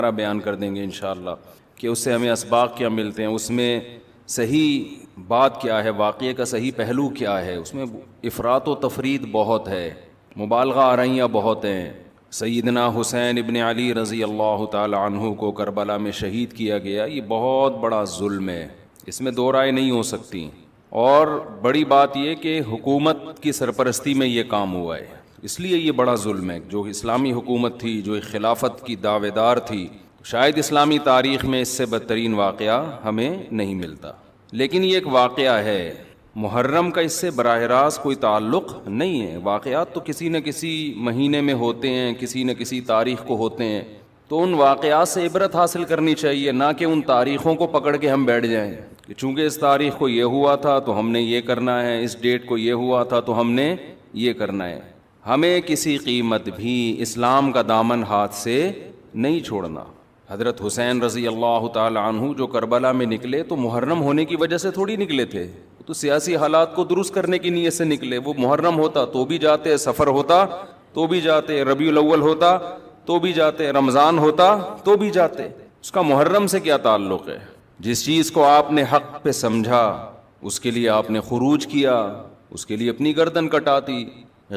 بیان کر دیں گے انشاءاللہ کہ اس سے ہمیں اسباق کیا ملتے ہیں، اس میں صحیح بات کیا ہے، واقعے کا صحیح پہلو کیا ہے۔ اس میں افراط و تفرید بہت ہے، مبالغہ آرائیاں بہت ہیں۔ سیدنا حسین ابن علی رضی اللہ تعالی عنہ کو کربلا میں شہید کیا گیا، یہ بہت بڑا ظلم ہے، اس میں دو رائے نہیں ہو سکتی۔ اور بڑی بات یہ کہ حکومت کی سرپرستی میں یہ کام ہوا ہے، اس لیے یہ بڑا ظلم ہے۔ جو اسلامی حکومت تھی، جو خلافت کی دعوے دار تھی، شاید اسلامی تاریخ میں اس سے بدترین واقعہ ہمیں نہیں ملتا۔ لیکن یہ ایک واقعہ ہے، محرم کا اس سے براہ راست کوئی تعلق نہیں ہے۔ واقعات تو کسی نہ کسی مہینے میں ہوتے ہیں، کسی نہ کسی تاریخ کو ہوتے ہیں، تو ان واقعات سے عبرت حاصل کرنی چاہیے، نہ کہ ان تاریخوں کو پکڑ کے ہم بیٹھ جائیں کہ چونکہ اس تاریخ کو یہ ہوا تھا تو ہم نے یہ کرنا ہے، اس ڈیٹ کو یہ ہوا تھا تو ہم نے یہ کرنا ہے۔ ہمیں کسی قیمت بھی اسلام کا دامن ہاتھ سے نہیں چھوڑنا۔ حضرت حسین رضی اللہ تعالی عنہ جو کربلا میں نکلے تو محرم ہونے کی وجہ سے تھوڑی نکلے تھے، تو سیاسی حالات کو درست کرنے کی نیت سے نکلے۔ وہ محرم ہوتا تو بھی جاتے، سفر ہوتا تو بھی جاتے، ربیع الاول ہوتا تو بھی جاتے، رمضان ہوتا تو بھی جاتے۔ اس کا محرم سے کیا تعلق ہے؟ جس چیز کو آپ نے حق پہ سمجھا اس کے لیے آپ نے خروج کیا، اس کے لیے اپنی گردن کٹاتی،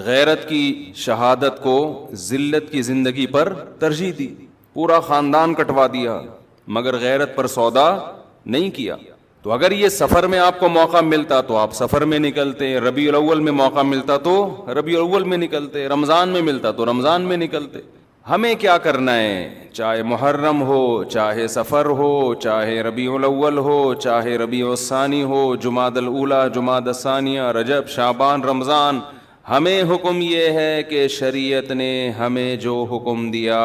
غیرت کی شہادت کو ذلت کی زندگی پر ترجیح دی، پورا خاندان کٹوا دیا، مگر غیرت پر سودا نہیں کیا۔ تو اگر یہ سفر میں آپ کو موقع ملتا تو آپ سفر میں نکلتے، ربیع الاول میں موقع ملتا تو ربیع الاول میں نکلتے، رمضان میں ملتا تو رمضان میں نکلتے۔ ہمیں کیا کرنا ہے؟ چاہے محرم ہو، چاہے سفر ہو، چاہے ربیع الاول ہو، چاہے ربیع الثانی ہو، جمادی الاولیٰ، جمادی الثانیہ، رجب، شعبان، رمضان، ہمیں حکم یہ ہے کہ شریعت نے ہمیں جو حکم دیا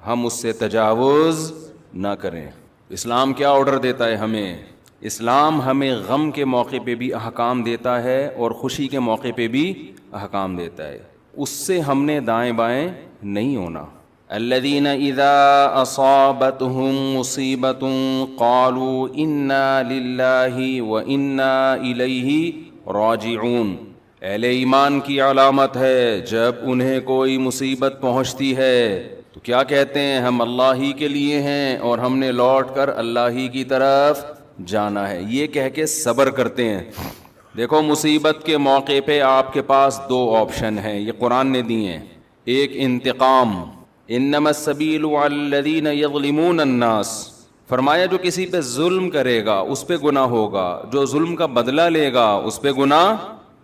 ہم اس سے تجاوز نہ کریں۔ اسلام کیا آرڈر دیتا ہے ہمیں؟ اسلام ہمیں غم کے موقع پہ بھی احکام دیتا ہے اور خوشی کے موقع پہ بھی احکام دیتا ہے، اس سے ہم نے دائیں بائیں نہیں ہونا۔ الذین اذا اصابتهم مصیبۃ قالوا انا للہ وانا الیہ راجعون۔ اہل ایمان کی علامت ہے جب انہیں کوئی مصیبت پہنچتی ہے تو کیا کہتے ہیں؟ ہم اللہ ہی کے لیے ہیں اور ہم نے لوٹ کر اللہ ہی کی طرف جانا ہے، یہ کہہ کے صبر کرتے ہیں۔ دیکھو مصیبت کے موقع پہ آپ کے پاس دو آپشن ہیں، یہ قرآن نے دی ہیں۔ ایک انتقام، انما السبیل علی الذین یظلمون الناس، فرمایا جو کسی پہ ظلم کرے گا اس پہ گناہ ہوگا، جو ظلم کا بدلہ لے گا اس پہ گناہ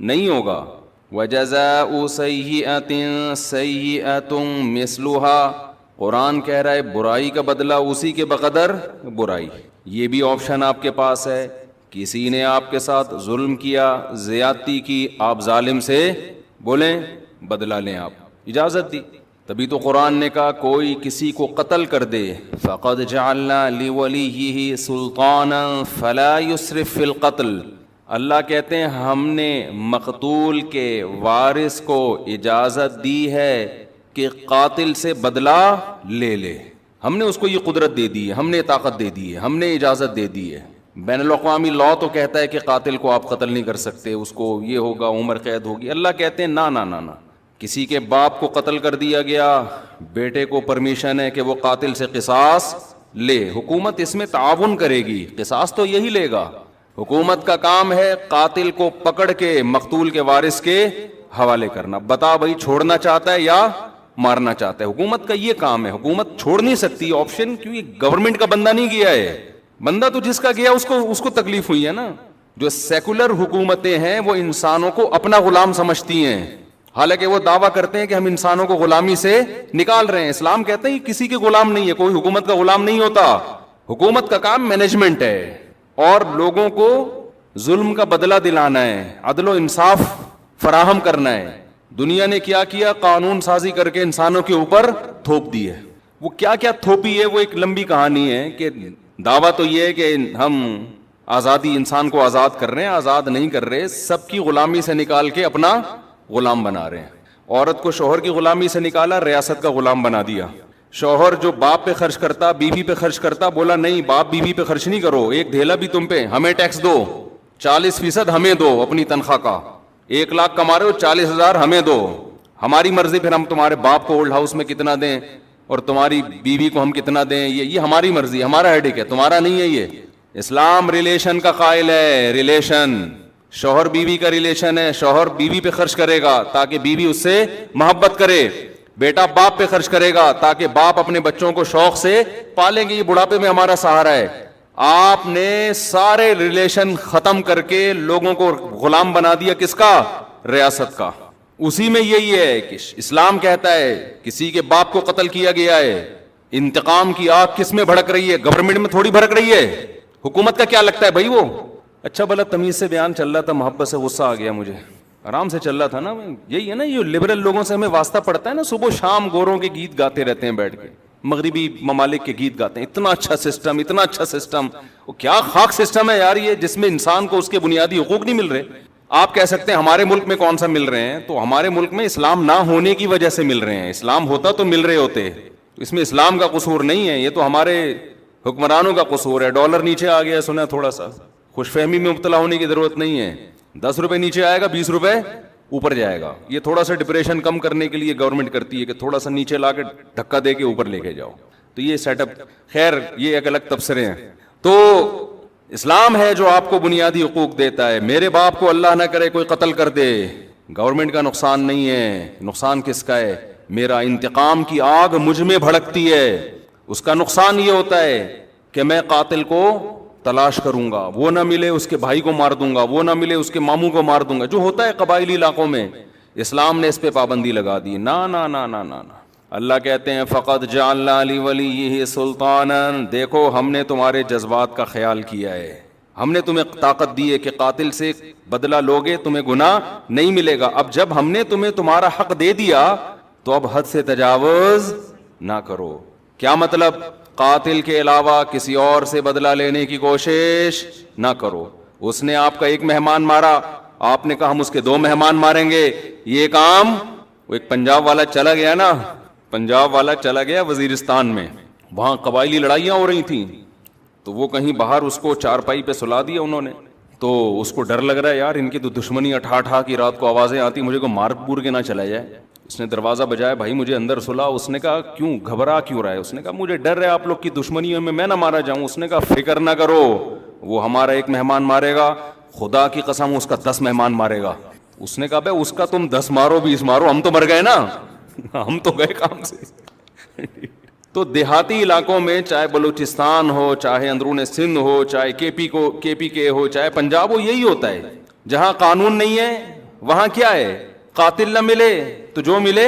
نہیں ہوگا۔ وَجَزَاءُ سَيِّئَةٍ سَيِّئَةٌ مِثْلُهَا، قرآن کہہ رہا ہے برائی کا بدلہ اسی کے بقدر برائی۔ یہ بھی آپشن آپ کے پاس ہے، کسی نے آپ کے ساتھ ظلم کیا، زیادتی کی، آپ ظالم سے بولیں بدلہ لیں، آپ اجازت دی۔ تبھی تو قرآن نے کہا کوئی کسی کو قتل کر دے فَقَدْ جَعَلْنَا لِوَلِيِّهِ سُلْطَانًا فَلَا يُسْرِفْ فِي الْقَتْلِ، اللہ کہتے ہیں ہم نے مقتول کے وارث کو اجازت دی ہے کہ قاتل سے بدلہ لے لے، ہم نے اس کو یہ قدرت دے دی ہے، ہم نے طاقت دے دی ہے، ہم نے اجازت دے دی ہے۔ بین الاقوامی لاء تو کہتا ہے کہ قاتل کو آپ قتل نہیں کر سکتے، اس کو یہ ہوگا، عمر قید ہوگی۔ اللہ کہتے ہیں نا نا نا نا، کسی کے باپ کو قتل کر دیا گیا، بیٹے کو پرمیشن ہے کہ وہ قاتل سے قصاص لے، حکومت اس میں تعاون کرے گی، قصاص تو یہی لے گا۔ حکومت کا کام ہے قاتل کو پکڑ کے مقتول کے وارث کے حوالے کرنا، بتا بھائی چھوڑنا چاہتا ہے یا مارنا چاہتا ہے، حکومت کا یہ کام ہے۔ حکومت چھوڑ نہیں سکتی آپشن، کیونکہ گورنمنٹ کا بندہ نہیں گیا ہے، بندہ تو جس کا گیا اس کو تکلیف ہوئی ہے نا۔ جو سیکولر حکومتیں ہیں وہ انسانوں کو اپنا غلام سمجھتی ہیں، حالانکہ وہ دعویٰ کرتے ہیں کہ ہم انسانوں کو غلامی سے نکال رہے ہیں۔ اسلام کہتے ہیں کسی کے غلام نہیں ہے، کوئی حکومت کا غلام نہیں ہوتا، حکومت کا کام مینجمنٹ ہے اور لوگوں کو ظلم کا بدلہ دلانا ہے، عدل و انصاف فراہم کرنا ہے۔ دنیا نے کیا کیا؟ قانون سازی کر کے انسانوں کے اوپر تھوپ دی ہے۔ وہ کیا کیا تھوپی ہے وہ ایک لمبی کہانی ہے، کہ دعویٰ تو یہ ہے کہ ہم آزادی، انسان کو آزاد کر رہے ہیں، آزاد نہیں کر رہے، سب کی غلامی سے نکال کے اپنا غلام بنا رہے ہیں۔ عورت کو شوہر کی غلامی سے نکالا، ریاست کا غلام بنا دیا۔ شوہر جو باپ پہ خرچ کرتا، بیوی پہ خرچ کرتا، بولا نہیں باپ بیوی پہ خرچ نہیں کرو، ایک دھیلا بھی تم پہ، ہمیں ٹیکس دو، 40% ہمیں دو اپنی تنخواہ کا، 1 لاکھ کما رہے ہو 40,000 ہمیں دو، ہماری مرضی، پھر ہم تمہارے باپ کو اولڈ ہاؤس میں کتنا دیں، اور تمہاری بیوی کو ہم کتنا دیں یہ ہماری مرضی, ہمارا ہیڈک ہے, تمہارا نہیں ہے. یہ اسلام ریلیشن کا قائل ہے. ریلیشن شوہر بیوی کا ریلیشن ہے. شوہر بیوی پہ خرچ کرے گا تاکہ بیوی اس سے محبت کرے. بیٹا باپ پہ خرچ کرے گا تاکہ باپ اپنے بچوں کو شوق سے پالیں گے, یہ بڑھاپے میں ہمارا سہارا ہے. آپ نے سارے ریلیشن ختم کر کے لوگوں کو غلام بنا دیا. کس کا؟ ریاست کا. اسی میں یہی ہے کہ اسلام کہتا ہے کسی کے باپ کو قتل کیا گیا ہے, انتقام کی آگ کس میں بھڑک رہی ہے؟ گورنمنٹ میں تھوڑی بھڑک رہی ہے. حکومت کا کیا لگتا ہے بھائی؟ وہ اچھا بھلا تمیز سے بیان چل رہا تھا, محبت سے غصہ آ گیا مجھے, آرام سے چل رہا تھا نا. یہی ہے نا, یہ لبرل لوگوں سے ہمیں واسطہ پڑتا ہے نا, صبح شام گوروں کے گیت گاتے رہتے ہیں بیٹھ کے, مغربی ممالک کے گیت گاتے ہیں. اتنا اچھا سسٹم, اتنا اچھا سسٹم. وہ کیا خاک سسٹم ہے یار یہ, جس میں انسان کو اس کے بنیادی حقوق نہیں مل رہے. آپ کہہ سکتے ہیں ہمارے ملک میں کون سا مل رہے ہیں, تو ہمارے ملک میں اسلام نہ ہونے کی وجہ سے مل رہے ہیں. اسلام ہوتا تو مل رہے ہوتے. اس میں اسلام کا قصور نہیں ہے, یہ تو ہمارے حکمرانوں کا قصور ہے. ڈالر نیچے آ گیا سنا, تھوڑا سا خوش فہمی میں مبتلا ہونے کی ضرورت نہیں ہے. 10 روپے نیچے آئے گا, 20 روپے اوپر جائے گا. یہ تھوڑا سا ڈپریشن کم کرنے کے لیے گورنمنٹ کرتی ہے کہ تھوڑا سا نیچے لا کے دھکا دے کے اوپر لے کے جاؤ. تو یہ سیٹ اپ, خیر یہ ایک الگ تبصرے ہیں. تو اسلام ہے جو آپ کو بنیادی حقوق دیتا ہے. میرے باپ کو اللہ نہ کرے کوئی قتل کر دے, گورنمنٹ کا نقصان نہیں ہے. نقصان کس کا ہے؟ میرا انتقام کی آگ مجھ میں بھڑکتی ہے. اس کا نقصان یہ ہوتا ہے کہ میں قاتل کو تلاش کروں گا, وہ نہ ملے اس کے بھائی کو مار دوں گا, وہ نہ ملے اس کے ماموں کو مار دوں گا, جو ہوتا ہے قبائلی علاقوں میں. اسلام نے اس پہ پابندی لگا دی. نا نا نا نا نا نا. اللہ کہتے ہیں فقط جعلنا لولیہ سلطانا, دیکھو ہم نے تمہارے جذبات کا خیال کیا ہے, ہم نے تمہیں طاقت دی ہے کہ قاتل سے بدلہ لوگے تمہیں گناہ نہیں ملے گا. اب جب ہم نے تمہیں تمہارا حق دے دیا تو اب حد سے تجاوز نہ کرو. کیا مطلب؟ قاتل کے علاوہ کسی اور سے بدلہ لینے کی کوشش نہ کرو. اس نے آپ کا ایک مہمان مارا, آپ نے کہا ہم اس کے 2 مہمان ماریں گے. یہ کام, وہ ایک پنجاب والا چلا گیا نا, پنجاب والا چلا گیا وزیرستان میں, وہاں قبائلی لڑائیاں ہو رہی تھیں, تو وہ کہیں باہر اس کو چارپائی پہ سلا دیا انہوں نے. تو اس کو ڈر لگ رہا ہے یار ان کی تو دشمنی اٹھا کی رات کو آوازیں آتی, مجھے کو مار پور کے نہ چلا جائے. اس نے دروازہ بجایا, بھائی مجھے اندر سلا. اس نے کہا کیوں, گھبرا کیوں رہا ہے؟ اس نے کہا مجھے ڈر ہے آپ لوگ کی دشمنیوں میں نہ مارا جاؤں. اس نے کہا فکر نہ کرو, وہ ہمارا ایک مہمان مارے گا, خدا کی قسم اس کا 10 مہمان مارے گا. اس نے کہا بھائی اس کا تم 10 مارو 20 مارو, ہم تو مر گئے نا, ہم تو گئے کام سے. تو دیہاتی علاقوں میں چاہے بلوچستان ہو, چاہے اندرون سندھ ہو, چاہے کے پی کے ہو, چاہے پنجاب ہو, یہی ہوتا ہے. جہاں قانون نہیں ہے وہاں کیا ہے, قاتل نہ ملے تو جو ملے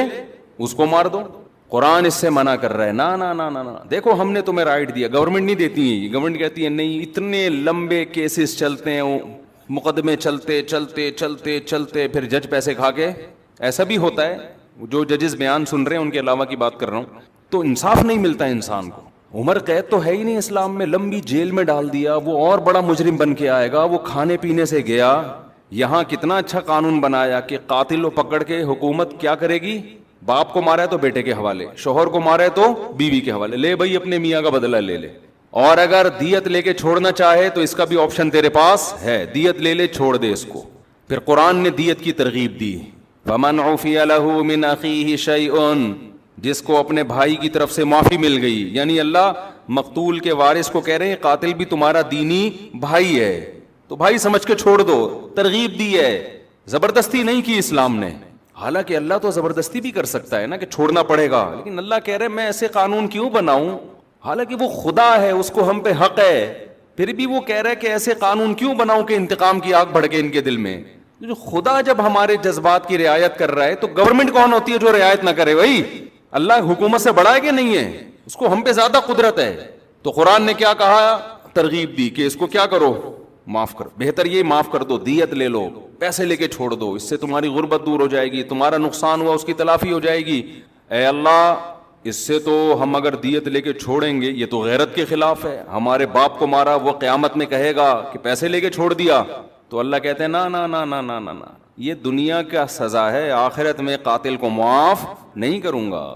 اس کو مار دو. قرآن اس سے منع کر رہا ہے. نا نا نا نا نا. دیکھو ہم نے تمہیں رائٹ دیا, گورنمنٹ نہیں دیتی ہے. گورنمنٹ کہتی ہے نہیں, اتنے لمبے کیسز چلتے ہیں, مقدمے چلتے چلتے چلتے چلتے پھر جج پیسے کھا کے. ایسا بھی ہوتا ہے, جو ججز بیان سن رہے ہیں ان کے علاوہ کی بات کر رہا ہوں. تو انصاف نہیں ملتا انسان کو. عمر قید تو ہے ہی نہیں اسلام میں, لمبی جیل میں ڈال دیا, وہ اور بڑا مجرم بن کے آئے گا. وہ کھانے پینے سے گیا. یہاں کتنا اچھا قانون بنایا کہ قاتل کو پکڑ کے حکومت کیا کرے گی, باپ کو مارا ہے تو بیٹے کے حوالے, شوہر کو مارا ہے تو بیوی کے حوالے, لے بھائی اپنے میاں کا بدلہ لے لے. اور اگر دیت لے کے چھوڑنا چاہے تو اس کا بھی آپشن تیرے پاس ہے, دیت لے لے, چھوڑ دے اس کو. پھر قرآن نے دیت کی ترغیب دی, فَمَنْ عُفِيَ لَهُ مِنْ أَخِيهِ شَيْءٌ, جس کو اپنے بھائی کی طرف سے معافی مل گئی. یعنی اللہ مقتول کے وارث کو کہہ رہے ہیں قاتل بھی تمہارا دینی بھائی ہے, تو بھائی سمجھ کے چھوڑ دو. ترغیب دی ہے, زبردستی نہیں کی اسلام نے. حالانکہ اللہ تو زبردستی بھی کر سکتا ہے نا کہ چھوڑنا پڑے گا, لیکن اللہ کہہ رہے میں ایسے قانون کیوں بناؤں, حالانکہ وہ خدا ہے, اس کو ہم پہ حق ہے, پھر بھی وہ کہہ رہا ہے کہ ایسے قانون کیوں بناؤں کہ انتقام کی آگ بھڑکے ان کے دل میں. جو خدا جب ہمارے جذبات کی رعایت کر رہا ہے تو گورنمنٹ کون ہوتی ہے جو رعایت نہ کرے؟ بھائی اللہ حکومت سے بڑا ہے کہ نہیں ہے, اس کو ہم پہ زیادہ قدرت ہے. تو قرآن نے کیا کہا, ترغیب دی کہ اس کو کیا کرو, معاف کرو. بہتر یہ معاف کر دو, دیت لے لو, پیسے لے کے چھوڑ دو, اس سے تمہاری غربت دور ہو جائے گی, تمہارا نقصان ہوا اس کی تلافی ہو جائے گی. اے اللہ اس سے تو ہم اگر دیت لے کے چھوڑیں گے یہ تو غیرت کے خلاف ہے. ہمارے باپ کو مارا, وہ قیامت میں کہے گا کہ پیسے لے کے چھوڑ دیا. تو اللہ کہتے ہیں نا نا نا نا نا نا نا, یہ دنیا کا سزا ہے, آخرت میں قاتل کو معاف نہیں کروں گا.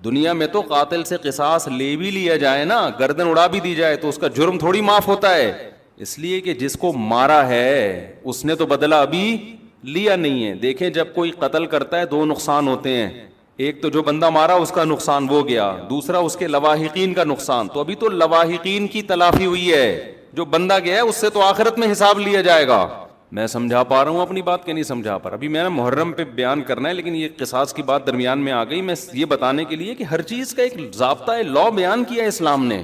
دنیا میں تو قاتل سے قصاص لے بھی لیا جائے نا, گردن اڑا بھی دی جائے تو اس کا جرم تھوڑی معاف ہوتا ہے, اس لیے کہ جس کو مارا ہے اس نے تو بدلہ ابھی لیا نہیں ہے. دیکھیں جب کوئی قتل کرتا ہے 2 نقصان ہوتے ہیں, ایک تو جو بندہ مارا اس کا نقصان وہ گیا، دوسرا اس کے لواحقین کا نقصان. تو ابھی تو لواحقین کی تلافی ہوئی ہے، جو بندہ گیا ہے اس سے تو آخرت میں حساب لیا جائے گا. میں سمجھا پا رہا ہوں اپنی بات کہ نہیں سمجھا پا رہا؟ ابھی میں نے محرم پہ بیان کرنا ہے، لیکن یہ قصاص کی بات درمیان میں آ گئی. میں یہ بتانے کے لیے کہ ہر چیز کا ایک ضابطہ ہے، لا بیان کیا ہے اسلام نے.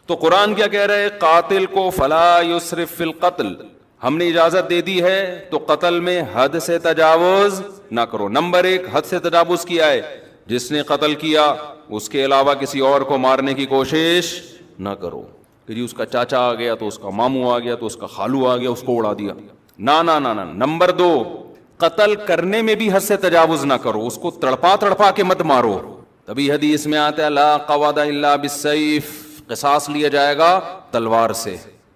تو قرآن کیا کہہ رہا ہے؟ قاتل کو فلا یسرف فی القتل، ہم نے اجازت دے دی ہے تو قتل میں حد سے تجاوز نہ کرو. نمبر ایک، حد سے تجاوز کیا ہے؟ جس نے قتل کیا اس کے علاوہ کسی اور کو مارنے کی کوشش نہ کرو کہ جی اس کا چاچا آ گیا تو اس کا ماموں آ گیا تو اس کا خالو آ گیا اس کو اڑا دیا. نہ نہ نہ. نمبر دو، قتل کرنے میں بھی حد سے تجاوز نہ کرو، اس کو تڑپا تڑپا کے مت مارو. تبھی حدیث میں آتا ہے لا قواد الا بالسیف، قصاص لیا جائے گا تلوار سے،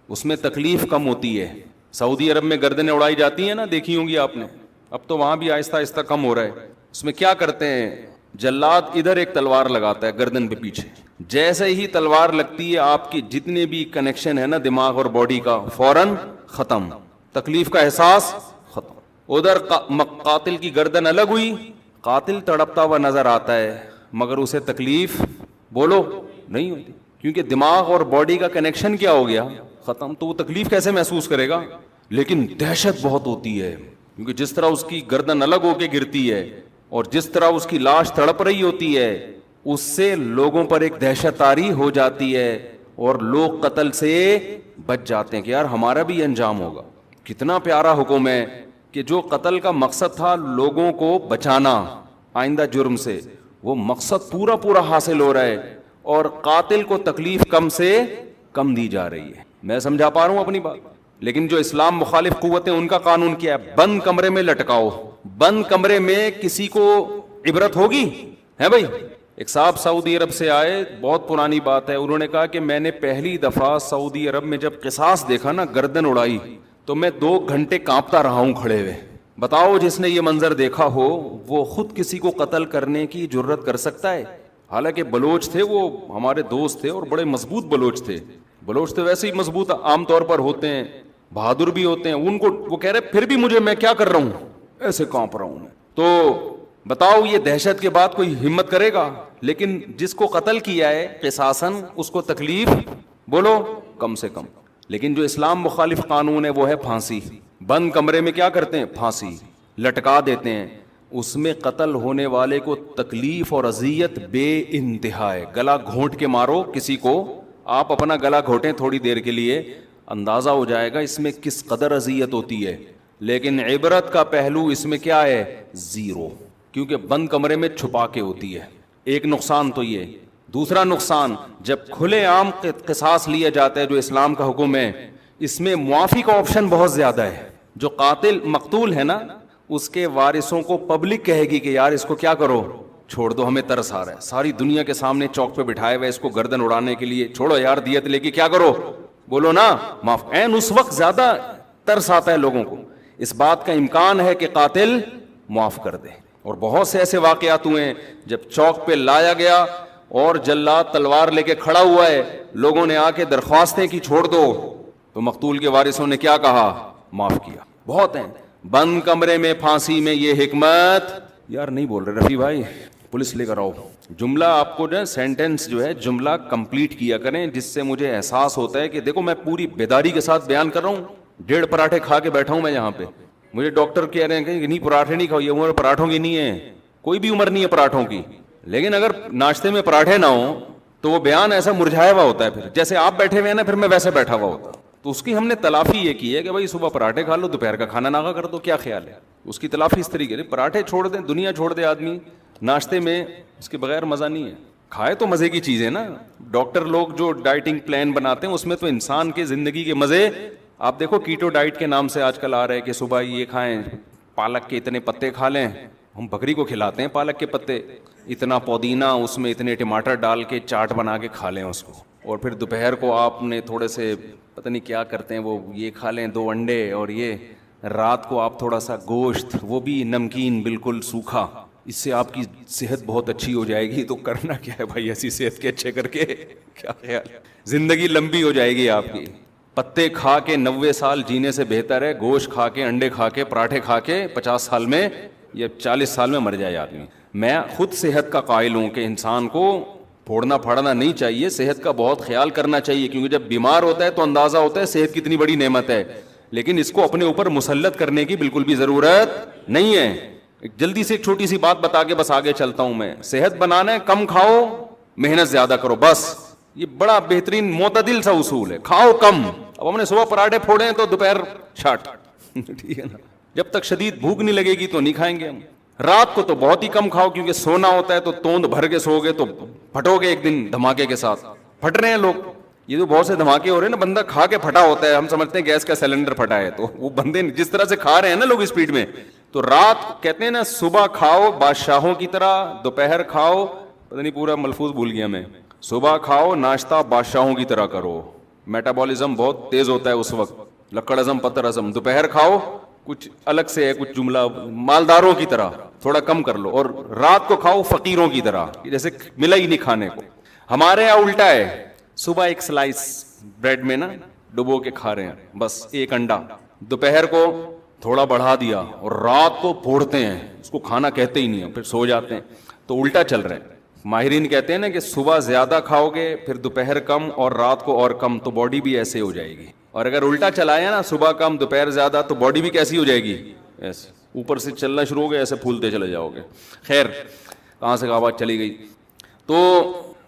اس میں تکلیف کم ہوتی ہے. سعودی عرب میں گردنیں اڑائی جاتی ہیں نا، دیکھی ہوں گی آپ نے، اب تو وہاں بھی آہستہ آہستہ کم ہو رہا ہے. اس میں کیا کرتے ہیں، جلاد ادھر ایک تلوار لگاتا ہے گردن پہ پیچھے، جیسے ہی تلوار لگتی ہے آپ کی جتنے بھی کنیکشن ہے نا دماغ اور باڈی کا فوراً ختم، تکلیف کا احساس ختم. ادھر قاتل کی گردن الگ ہوئی، قاتل تڑپتا ہوا نظر آتا ہے مگر اسے تکلیف بولو نہیں ہوتی، کیونکہ دماغ اور باڈی کا کنیکشن کیا ہو گیا، ختم. تو وہ تکلیف کیسے محسوس کرے گا؟ لیکن دہشت بہت ہوتی ہے، کیونکہ جس طرح اس کی گردن الگ ہو کے گرتی ہے اور جس طرح اس کی لاش تڑپ رہی ہوتی ہے، اس سے لوگوں پر ایک دہشت طاری ہو جاتی ہے اور لوگ قتل سے بچ جاتے ہیں کہ یار ہمارا بھی انجام ہوگا. کتنا پیارا حکم ہے کہ جو قتل کا مقصد تھا لوگوں کو بچانا آئندہ جرم سے، وہ مقصد پورا پورا حاصل ہو رہا ہے اور قاتل کو تکلیف کم سے کم دی جا رہی ہے. میں سمجھا پا رہا ہوں اپنی بات؟ لیکن جو اسلام مخالف قوتیں ان کا قانون کیا ہے؟ بند کمرے میں لٹکاؤ. بند کمرے میں کسی کو عبرت ہوگی ہے بھائی؟ ایک صاحب سعودی عرب سے آئے، بہت پرانی بات ہے، انہوں نے کہا کہ میں نے پہلی دفعہ سعودی عرب میں جب قصاص دیکھا نا، گردن اڑائی، تو میں 2 گھنٹے کانپتا رہا ہوں کھڑے ہوئے. بتاؤ جس نے یہ منظر دیکھا ہو وہ خود کسی کو قتل کرنے کی جرت کر سکتا ہے؟ حالانکہ بلوچ تھے، وہ ہمارے دوست تھے اور بڑے مضبوط بلوچ تھے. بلوچ تو ویسے ہی مضبوط عام طور پر ہوتے ہیں، بہادر بھی ہوتے ہیں. ان کو وہ کہہ رہے پھر بھی مجھے، میں کیا کر رہا ہوں، ایسے کانپ رہا ہوں میں. تو بتاؤ یہ دہشت کے بعد کوئی ہمت کرے گا؟ لیکن جس کو قتل کیا ہے قصاصاً اس کو تکلیف بولو کم سے کم. لیکن جو اسلام مخالف قانون ہے وہ ہے پھانسی. بند کمرے میں کیا کرتے ہیں؟ پھانسی لٹکا دیتے ہیں. اس میں قتل ہونے والے کو تکلیف اور اذیت بے انتہا ہے. گلا گھونٹ کے مارو کسی کو، آپ اپنا گلا گھونٹیں تھوڑی دیر کے لیے، اندازہ ہو جائے گا اس میں کس قدر اذیت ہوتی ہے. لیکن عبرت کا پہلو اس میں کیا ہے؟ زیرو، کیونکہ بند کمرے میں چھپا کے ہوتی ہے. ایک نقصان تو یہ. دوسرا نقصان، جب کھلے عام قصاص لیا جاتا ہے جو اسلام کا حکم ہے، اس میں معافی کا آپشن بہت زیادہ ہے. جو قاتل مقتول ہے نا، اس کے وارثوں کو پبلک کہے گی کہ یار اس کو کیا کرو، چھوڑ دو، ہمیں ترس آ رہا ہے. ساری دنیا کے سامنے چوک پہ بٹھائے ہوئے اس کو گردن اڑانے کے لیے، چھوڑو یار دیت لے کے کیا کرو، بولو نا معاف. این اس وقت زیادہ ترس آتا ہے لوگوں کو، اس بات کا امکان ہے کہ قاتل معاف کر دے. اور بہت سے ایسے واقعات ہوئے ہیں جب چوک پہ لایا گیا اور جلاد تلوار لے کے کھڑا ہوا ہے، لوگوں نے آ کے درخواستیں کی چھوڑ دو، تو مقتول کے وارثوں نے کیا کہا؟ معاف کیا. بہت ہیں. بند کمرے میں پھانسی میں یہ حکمت، یار نہیں بول رہے رفیع بھائی، پولیس لے کر آؤ. جملہ آپ کو جو سینٹنس جو ہے جملہ کمپلیٹ کیا کریں، جس سے مجھے احساس ہوتا ہے کہ دیکھو میں پوری بیداری کے ساتھ بیان کر رہا ہوں. 1.5 پراٹھے کھا کے بیٹھا ہوں میں یہاں پہ. مجھے ڈاکٹر کہہ رہے ہیں کہ نہیں پراٹھے نہیں کھاؤ، یہ عمر پراٹھوں کی نہیں ہے، کوئی بھی عمر نہیں ہے پراٹھوں کی. لیکن اگر ناشتے میں پراٹھے نہ ہوں تو وہ بیان ایسا مرجھایا ہوا ہوتا ہے. پھر جیسے آپ بیٹھے ہوئے ہیں نا، پھر میں ویسے بیٹھا ہوا ہوتا. تو اس کی ہم نے تلافی یہ کی ہے کہ بھائی صبح پراٹھے کھا لو، دوپہر کا کھانا ناغا کر دو. کیا خیال ہے؟ اس کی تلافی اس طریقے سے پراٹھے چھوڑ دیں، دنیا چھوڑ دے آدمی ناشتے میں، اس کے بغیر مزہ نہیں ہے. کھائے تو مزے کی چیز ہے نا. ڈاکٹر لوگ جو ڈائٹنگ پلان بناتے ہیں اس میں تو انسان کے زندگی کے مزے، آپ دیکھو کیٹو ڈائٹ کے نام سے آج کل آ رہا ہے کہ صبح یہ کھائیں، پالک کے اتنے پتے کھا لیں. ہم بکری کو کھلاتے ہیں پالک کے پتے، اتنا پودینہ اس میں اتنے ٹماٹر ڈال کے چاٹ بنا کے کھا لیں اس کو. اور پھر دوپہر کو آپ نے تھوڑے سے پتہ نہیں کیا کرتے ہیں وہ یہ کھا لیں 2 انڈے، اور یہ رات کو آپ تھوڑا سا گوشت، وہ بھی نمکین بالکل سوکھا. اس سے آپ کی صحت بہت اچھی ہو جائے گی. تو کرنا کیا ہے بھائی ایسی صحت کے اچھے کر کے؟ کیا خیال ہے؟ زندگی لمبی ہو جائے گی آپ کی. پتے کھا کے 90 سال جینے سے بہتر ہے گوشت کھا کے، انڈے کھا کے، پراٹھے کھا کے 50 سال میں یا 40 سال میں مر جائے آدمی. میں خود صحت کا قائل ہوں کہ انسان کو پھوڑنا پھاڑنا نہیں چاہیے, صحت کا بہت خیال کرنا چاہیے, کیونکہ جب بیمار ہوتا ہے تو اندازہ ہوتا ہے صحت کتنی بڑی نعمت ہے, لیکن اس کو اپنے اوپر مسلط کرنے کی بالکل بھی ضرورت نہیں ہے. جلدی سے ایک چھوٹی سی بات بتا کے بس آگے چلتا ہوں میں. صحت بنانا ہے, کم کھاؤ, محنت زیادہ کرو, بس. یہ بڑا بہترین معتدل سا اصول ہے, کھاؤ کم. اب ہم نے صبح پراٹھے پھوڑے ہیں تو دوپہر چھاٹ, ٹھیک ہے نا. جب تک شدید بھوک نہیں لگے گی تو نہیں کھائیں گے ہم. رات کو تو بہت ہی کم کھاؤ, کیونکہ سونا ہوتا ہے تو توند بھر کے سو گے تو پھٹو گے ایک دن دھماکے کے ساتھ. پھٹ رہے ہیں لوگ, یہ تو بہت سے دھماکے ہو رہے ہیں نا, بندہ کھا کے پھٹا ہوتا ہے, ہم سمجھتے ہیں گیس کا سلنڈر پھٹا ہے, تو وہ بندے جس طرح سے کھا رہے ہیں نا لوگ اسپیڈ میں. تو رات کہتے ہیں نا صبح کھاؤ بادشاہوں کی طرح, دوپہر کھاؤ, پتہ نہیں پورا ملفوظ بھول گیا میں, صبح کھاؤ ناشتہ بادشاہوں کی طرح کرو, میٹابولزم بہت تیز ہوتا ہے اس وقت, لکڑ ازم پتر ازم. دوپہر کھاؤ کچھ الگ سے ہے, کچھ جملہ مالداروں کی طرح, تھوڑا کم کر لو. اور رات کو کھاؤ فقیروں کی طرح, جیسے ملا ہی نہیں کھانے کو. ہمارے یہاں الٹا ہے, صبح ایک سلائس بریڈ میں نا ڈبو کے کھا رہے ہیں, بس ایک انڈا. دوپہر کو تھوڑا بڑھا دیا, اور رات کو پھوڑتے ہیں, اس کو کھانا کہتے ہی نہیں ہیں, پھر سو جاتے ہیں. تو الٹا چل رہے ہیں. ماہرین کہتے ہیں نا کہ صبح زیادہ کھاؤ گے, پھر دوپہر کم اور رات کو اور کم, تو باڈی بھی ایسے ہو جائے گی. اور اگر الٹا چلایا نا, صبح کم دوپہر زیادہ, تو باڈی بھی کیسی ہو جائے گی, ایسے اوپر سے چلنا شروع ہو گئے, ایسے پھولتے چلے جاؤ گے. خیر, کہاں سے آواز چلی گئی. تو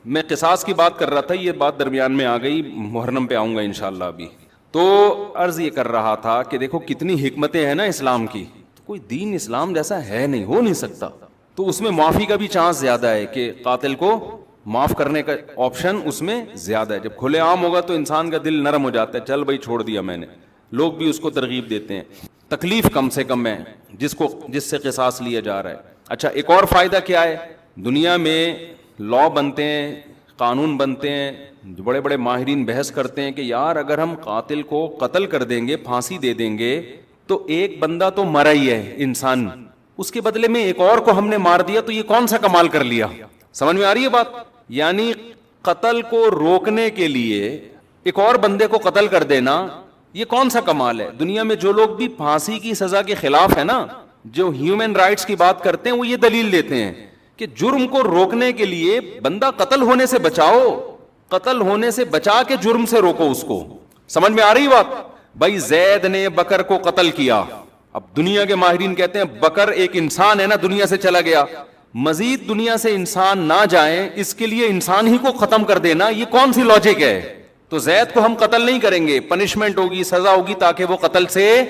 میں قصاص کی بات کر رہا تھا, یہ بات درمیان میں آ گئی, محرم پہ آؤں گا انشاءاللہ ابھی. تو عرض یہ کر رہا تھا کہ دیکھو کتنی حکمتیں ہیں نا اسلام کی, کوئی دین اسلام جیسا ہے نہیں, ہو نہیں سکتا. تو اس میں معافی کا بھی چانس زیادہ ہے, کہ قاتل کو معاف کرنے کا آپشن اس میں زیادہ ہے. جب کھلے عام ہوگا تو انسان کا دل نرم ہو جاتا ہے, چل بھائی چھوڑ دیا میں نے, لوگ بھی اس کو ترغیب دیتے ہیں. تکلیف کم سے کم ہے جس سے قصاص لیا جا رہا ہے. اچھا, ایک اور فائدہ کیا ہے, دنیا میں لا بنتے ہیں, قانون بنتے ہیں, بڑے بڑے ماہرین بحث کرتے ہیں کہ یار اگر ہم قاتل کو قتل کر دیں گے, پھانسی دے دیں گے, تو ایک بندہ تو مرا ہی ہے انسان, اس کے بدلے میں ایک اور کو ہم نے مار دیا, تو یہ کون سا کمال کر لیا. سمجھ میں آ رہی ہے بات. یعنی قتل کو روکنے کے لیے ایک اور بندے کو قتل کر دینا, یہ کون سا کمال ہے. دنیا میں جو لوگ بھی پھانسی کی سزا کے خلاف ہے نا, جو ہیومن رائٹس کی بات کرتے ہیں, وہ یہ دلیل دیتے ہیں کہ جرم کو روکنے کے لیے بندہ قتل ہونے سے بچاؤ, قتل ہونے سے بچا کے جرم سے روکو اس کو. سمجھ میں آ رہی بات. بھائی زید نے بکر کو قتل کیا, اب دنیا کے ماہرین کہتے ہیں بکر ایک انسان ہے نا, دنیا سے چلا گیا, مزید دنیا سے انسان نہ جائیں, اس کے لیے انسان ہی کو ختم کر دینا, یہ کون سی لاجک ہے. تو زید کو ہم قتل نہیں کریں گے, پنشمنٹ ہوگی, سزا ہوگی, تاکہ وہ قتل سے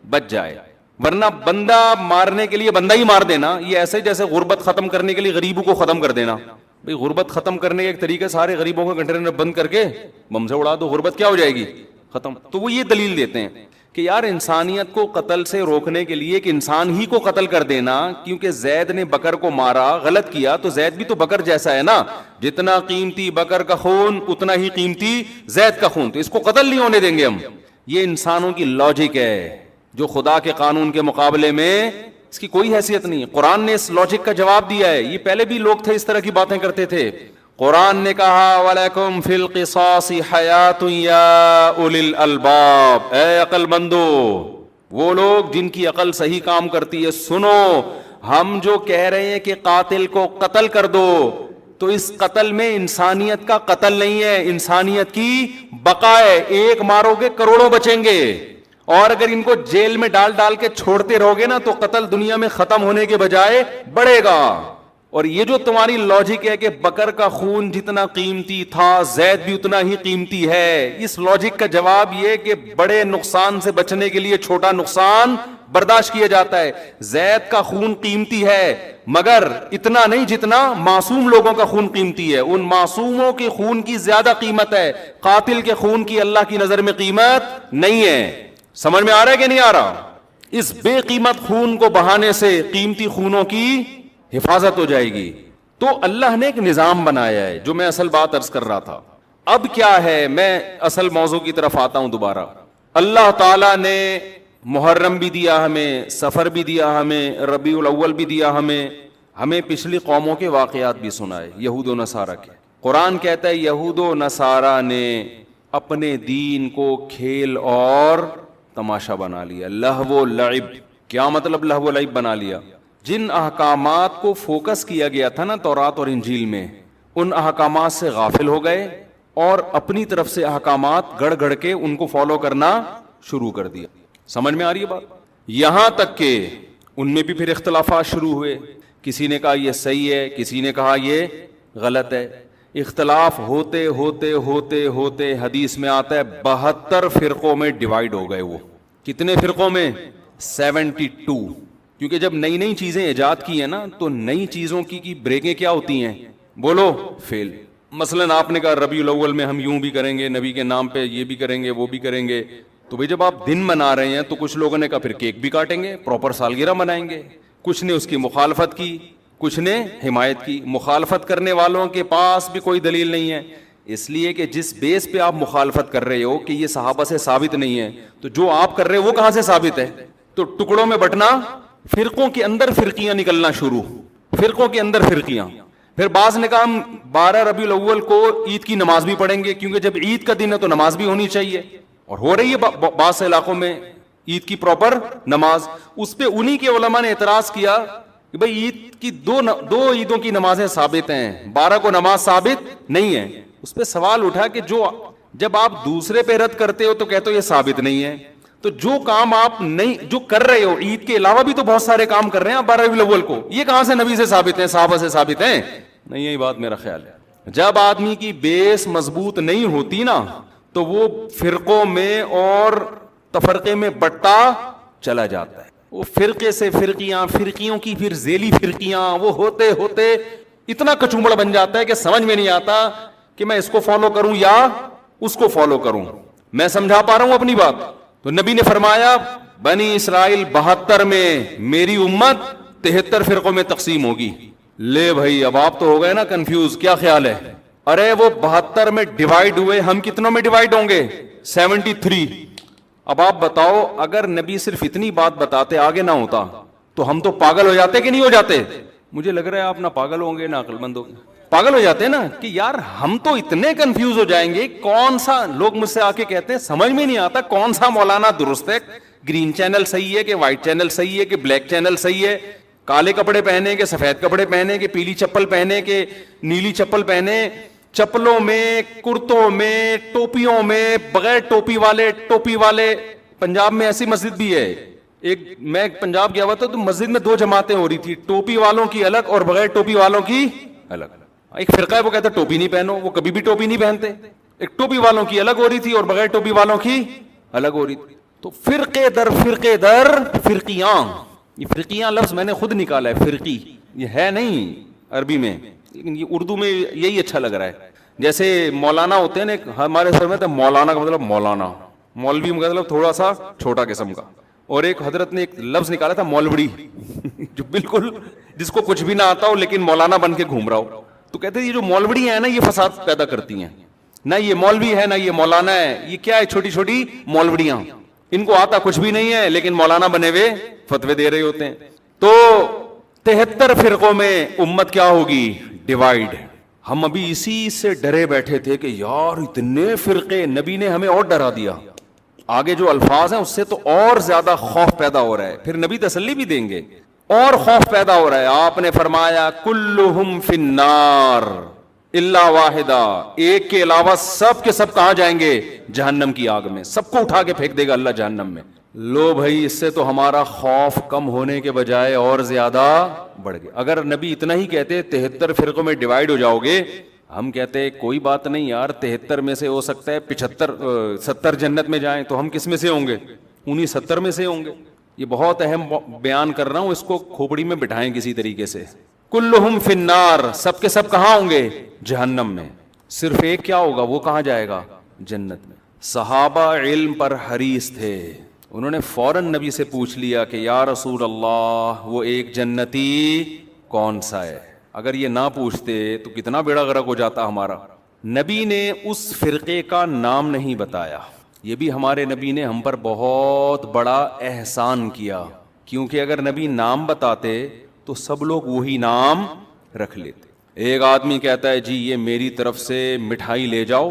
بچ جائے. ورنہ بندہ مارنے کے لیے بندہ ہی مار دینا, یہ ایسے جیسے غربت ختم کرنے کے لیے غریبوں کو ختم کر دینا. بھئی غربت ختم کرنے کا ایک طریقہ سارے غریبوں کو کنٹینر بند کر کے بم سے اڑا دو, غربت کیا ہو جائے گی, ختم. تو وہ یہ دلیل دیتے ہیں کہ یار انسانیت کو قتل سے روکنے کے لیے کہ انسان ہی کو قتل کر دینا, کیونکہ زید نے بکر کو مارا, غلط کیا, تو زید بھی تو بکر جیسا ہے نا, جتنا قیمتی بکر کا خون اتنا ہی قیمتی زید کا خون, تو اس کو قتل نہیں ہونے دیں گے ہم. یہ انسانوں کی لاجک ہے جو خدا کے قانون کے مقابلے میں اس کی کوئی حیثیت نہیں ہے. قرآن نے اس لاجک کا جواب دیا ہے. یہ پہلے بھی لوگ تھے اس طرح کی باتیں کرتے تھے. قرآن نے کہا وَلَكُمْ فِي الْقِصَاصِ حَيَاتٌ يَا أُولِي الْأَلْبَابِ, اے عقل مندو, وہ لوگ جن کی عقل صحیح کام کرتی ہے, سنو, ہم جو کہہ رہے ہیں کہ قاتل کو قتل کر دو, تو اس قتل میں انسانیت کا قتل نہیں ہے, انسانیت کی بقا ہے. ایک مارو گے کروڑوں بچیں گے, اور اگر ان کو جیل میں ڈال کے چھوڑتے رہو گے نا, تو قتل دنیا میں ختم ہونے کے بجائے بڑھے گا. اور یہ جو تمہاری لاجک ہے کہ بکر کا خون جتنا قیمتی تھا زید بھی اتنا ہی قیمتی ہے, اس لاجک کا جواب یہ کہ بڑے نقصان سے بچنے کے لیے چھوٹا نقصان برداشت کیا جاتا ہے. زید کا خون قیمتی ہے, مگر اتنا نہیں جتنا معصوم لوگوں کا خون قیمتی ہے. ان معصوموں کے خون کی زیادہ قیمت ہے, قاتل کے خون کی اللہ کی نظر میں قیمت نہیں ہے. سمجھ میں آ رہا ہے کہ نہیں آ رہا. اس بے قیمت خون کو بہانے سے قیمتی خونوں کی حفاظت ہو جائے گی. تو اللہ نے ایک نظام بنایا ہے, جو میں اصل بات عرض کر رہا تھا. اب کیا ہے, میں اصل موضوع کی طرف آتا ہوں دوبارہ. اللہ تعالیٰ نے محرم بھی دیا ہمیں, سفر بھی دیا ہمیں, ربیع الاول بھی دیا ہمیں پچھلی قوموں کے واقعات بھی سنائے, یہود و نصارہ کے. قرآن کہتا ہے یہود و نصارہ نے اپنے دین کو کھیل اور تماشا بنا لیا, لہو و لعب. کیا مطلب لہو و لعب بنا لیا؟ جن احکامات کو فوکس کیا گیا تھا نا تورات اور انجیل میں، ان احکامات سے غافل ہو گئے اور اپنی طرف سے احکامات گڑ گڑ کے ان کو فالو کرنا شروع کر دیا. سمجھ میں آ رہی ہے بات؟ یہاں تک کہ ان میں بھی پھر اختلافات شروع ہوئے. کسی نے کہا یہ صحیح ہے، کسی نے کہا یہ غلط ہے. اختلاف ہوتے ہوتے ہوتے ہوتے حدیث میں آتا ہے 72 فرقوں میں ڈیوائیڈ ہو گئے. وہ کتنے فرقوں میں؟ 72. کیونکہ جب نئی نئی چیزیں ایجاد کی ہیں نا تو نئی چیزوں کی بریکیں کیا ہوتی ہیں؟ بولو، فیل. مثلا آپ نے کہا ربیع الاول میں ہم یوں بھی کریں گے، نبی کے نام پہ یہ بھی کریں گے، وہ بھی کریں گے. تو بھئی جب آپ دن منا رہے ہیں تو کچھ لوگوں نے کہا پھر کیک بھی کاٹیں گے، پراپر سالگرہ منائیں گے. کچھ نے اس کی مخالفت کی، کچھ نے حمایت کی. مخالفت کرنے والوں کے پاس بھی کوئی دلیل نہیں ہے، اس لیے کہ جس بیس پہ آپ مخالفت کر رہے ہو کہ یہ صحابہ سے ثابت نہیں ہے، تو جو آپ کر رہے ہو وہ کہاں سے ثابت ہے؟ تو ٹکڑوں میں بٹنا، فرقوں کے اندر فرقیاں نکلنا شروع، فرقوں کے اندر فرقیاں. پھر بعض نے کہا ہم 12 ربیع الاول کو عید کی نماز بھی پڑھیں گے، کیونکہ جب عید کا دن ہے تو نماز بھی ہونی چاہیے، اور ہو رہی ہے بعض علاقوں میں عید کی پراپر نماز. اس پہ انہی کے علماء نے اعتراض کیا کہ بھئی عید کی دو عیدوں کی نمازیں ثابت ہیں، 12 کو نماز ثابت نہیں ہے. اس پہ سوال اٹھا کہ جب آپ دوسرے پہ رد کرتے ہو تو کہتے ہو یہ ثابت نہیں ہے، تو جو کام آپ نہیں جو کر رہے ہو، عید کے علاوہ بھی تو بہت سارے کام کر رہے ہیں آپ 12 ربیع الاول کو، یہ کہاں سے نبی سے ثابت ہیں، صحابہ سے ثابت ہیں؟ نہیں، یہی بات میرا خیال ہے. جب آدمی کی بیس مضبوط نہیں ہوتی نا تو وہ فرقوں میں اور تفرقے میں بٹتا چلا جاتا ہے. وہ فرقے سے فرقیاں، فرقیوں کی پھر ذیلی فرقیاں، وہ ہوتے ہوتے اتنا کچومڑ بن جاتا ہے کہ سمجھ میں نہیں آتا کہ میں اس کو فالو کروں یا اس کو فالو کروں. میں سمجھا پا رہا ہوں اپنی بات؟ تو نبی نے فرمایا بنی اسرائیل 72 میں، میری امت 73 فرقوں میں تقسیم ہوگی. لے بھائی اب آپ تو ہو گئے نا کنفیوز، کیا خیال ہے؟ ارے وہ 72 میں ڈیوائیڈ ہوئے، ہم کتنوں میں ڈیوائیڈ ہوں گے؟ 73. اب آپ بتاؤ اگر نبی صرف اتنی بات بتاتے، آگے نہ ہوتا، تو ہم تو پاگل ہو جاتے کہ نہیں ہو جاتے؟ مجھے لگ رہا ہے آپ نہ پاگل ہوں گے نہ عقل مند ہوں گے. پاگل ہو جاتے ہیں نا کہ یار ہم تو اتنے کنفیوز ہو جائیں گے. کون سا لوگ مجھ سے آ کے کہتے ہیں سمجھ میں نہیں آتا کون سا مولانا درست ہے، گرین چینل صحیح ہے کہ وائٹ چینل صحیح ہے کہ بلیک چینل صحیح ہے، کالے کپڑے پہنے کہ سفید کپڑے پہنے کہ پیلی چپل پہنے کہ نیلی چپل پہنے، چپلوں میں، کرتوں میں، ٹوپیوں میں، بغیر ٹوپی والے. پنجاب میں ایسی مسجد بھی ہے، میں پنجاب گیا ہوا تھا تو مسجد میں 2 جماعتیں ہو رہی تھی، ٹوپی والوں کی الگ اور بغیر ٹوپی والوں کی الگ. ایک فرقہ ہے وہ کہتا ٹوپی نہیں پہنو، وہ کبھی بھی ٹوپی نہیں پہنتے. ایک ٹوپی والوں کی الگ ہو رہی تھی اور بغیر ٹوپی والوں کی الگ ہو رہی تھی. تو فرقے در فرقیاں، یہ فرقیاں لفظ میں نے خود نکالا ہے، فرقی یہ ہے نہیں عربی میں، لیکن یہ اردو میں یہی اچھا لگ رہا ہے. جیسے مولانا ہوتے ہیں نا، ہمارے سر میں تو مولانا کا مطلب مولانا، مولوی کا مطلب تھوڑا سا چھوٹا قسم کا. اور ایک حضرت نے ایک لفظ نکالا تھا مولوڑی جو بالکل جس کو کچھ بھی نہ آتا ہو لیکن مولانا بن کے گھوم رہا ہو. تو کہتے ہیں یہ جو مولوڑی ہیں نا یہ فساد پیدا کرتی ہیں، نہ یہ مولوی ہے نہ یہ مولانا ہے، یہ کیا ہے؟ چھوٹی چھوٹی مولوڑیاں، ان کو آتا کچھ بھی نہیں ہے لیکن مولانا بنے ہوئے فتوے دے رہے ہوتے ہیں. تو 73 فرقوں میں امت کیا ہوگی؟ ڈیوائیڈ. ہم ابھی اسی سے ڈرے بیٹھے تھے کہ یار اتنے فرقے، نبی نے ہمیں اور ڈرا دیا. آگے جو الفاظ ہیں اس سے تو اور زیادہ خوف پیدا ہو رہا ہے، پھر نبی تسلی بھی دیں گے، اور خوف پیدا ہو رہا ہے. آپ نے فرمایا کلہم فی النار الا واحدہ، ایک کے علاوہ سب کے سب کہاں جائیں گے؟ جہنم کی آگ میں. سب کو اٹھا کے پھینک دے گا اللہ جہنم میں. لو بھائی اس سے تو ہمارا خوف کم ہونے کے بجائے اور زیادہ بڑھ گیا. اگر نبی اتنا ہی کہتے 73 فرقوں میں ڈیوائیڈ ہو جاؤ گے، ہم کہتے کوئی بات نہیں یار، 73 میں سے ہو سکتا ہے 70 جنت میں جائیں، تو ہم کس میں سے ہوں گے؟ انہی 70 میں سے ہوں گے. یہ بہت اہم بیان کر رہا ہوں، اس کو کھوپڑی میں بٹھائیں کسی طریقے سے. کلہم فی النار، سب کے سب کہاں ہوں گے؟ جہنم میں. صرف ایک کیا ہوگا؟ وہ کہاں جائے گا؟ جنت میں. صحابہ علم پر حریص تھے، انہوں نے فوراً نبی سے پوچھ لیا کہ یا رسول اللہ وہ ایک جنتی کون سا ہے؟ اگر یہ نہ پوچھتے تو کتنا بیڑا غرق ہو جاتا ہمارا. نبی نے اس فرقے کا نام نہیں بتایا. یہ بھی ہمارے نبی نے ہم پر بہت بڑا احسان کیا، کیونکہ اگر نبی نام بتاتے تو سب لوگ وہی نام رکھ لیتے. ایک آدمی کہتا ہے جی یہ میری طرف سے مٹھائی لے جاؤ،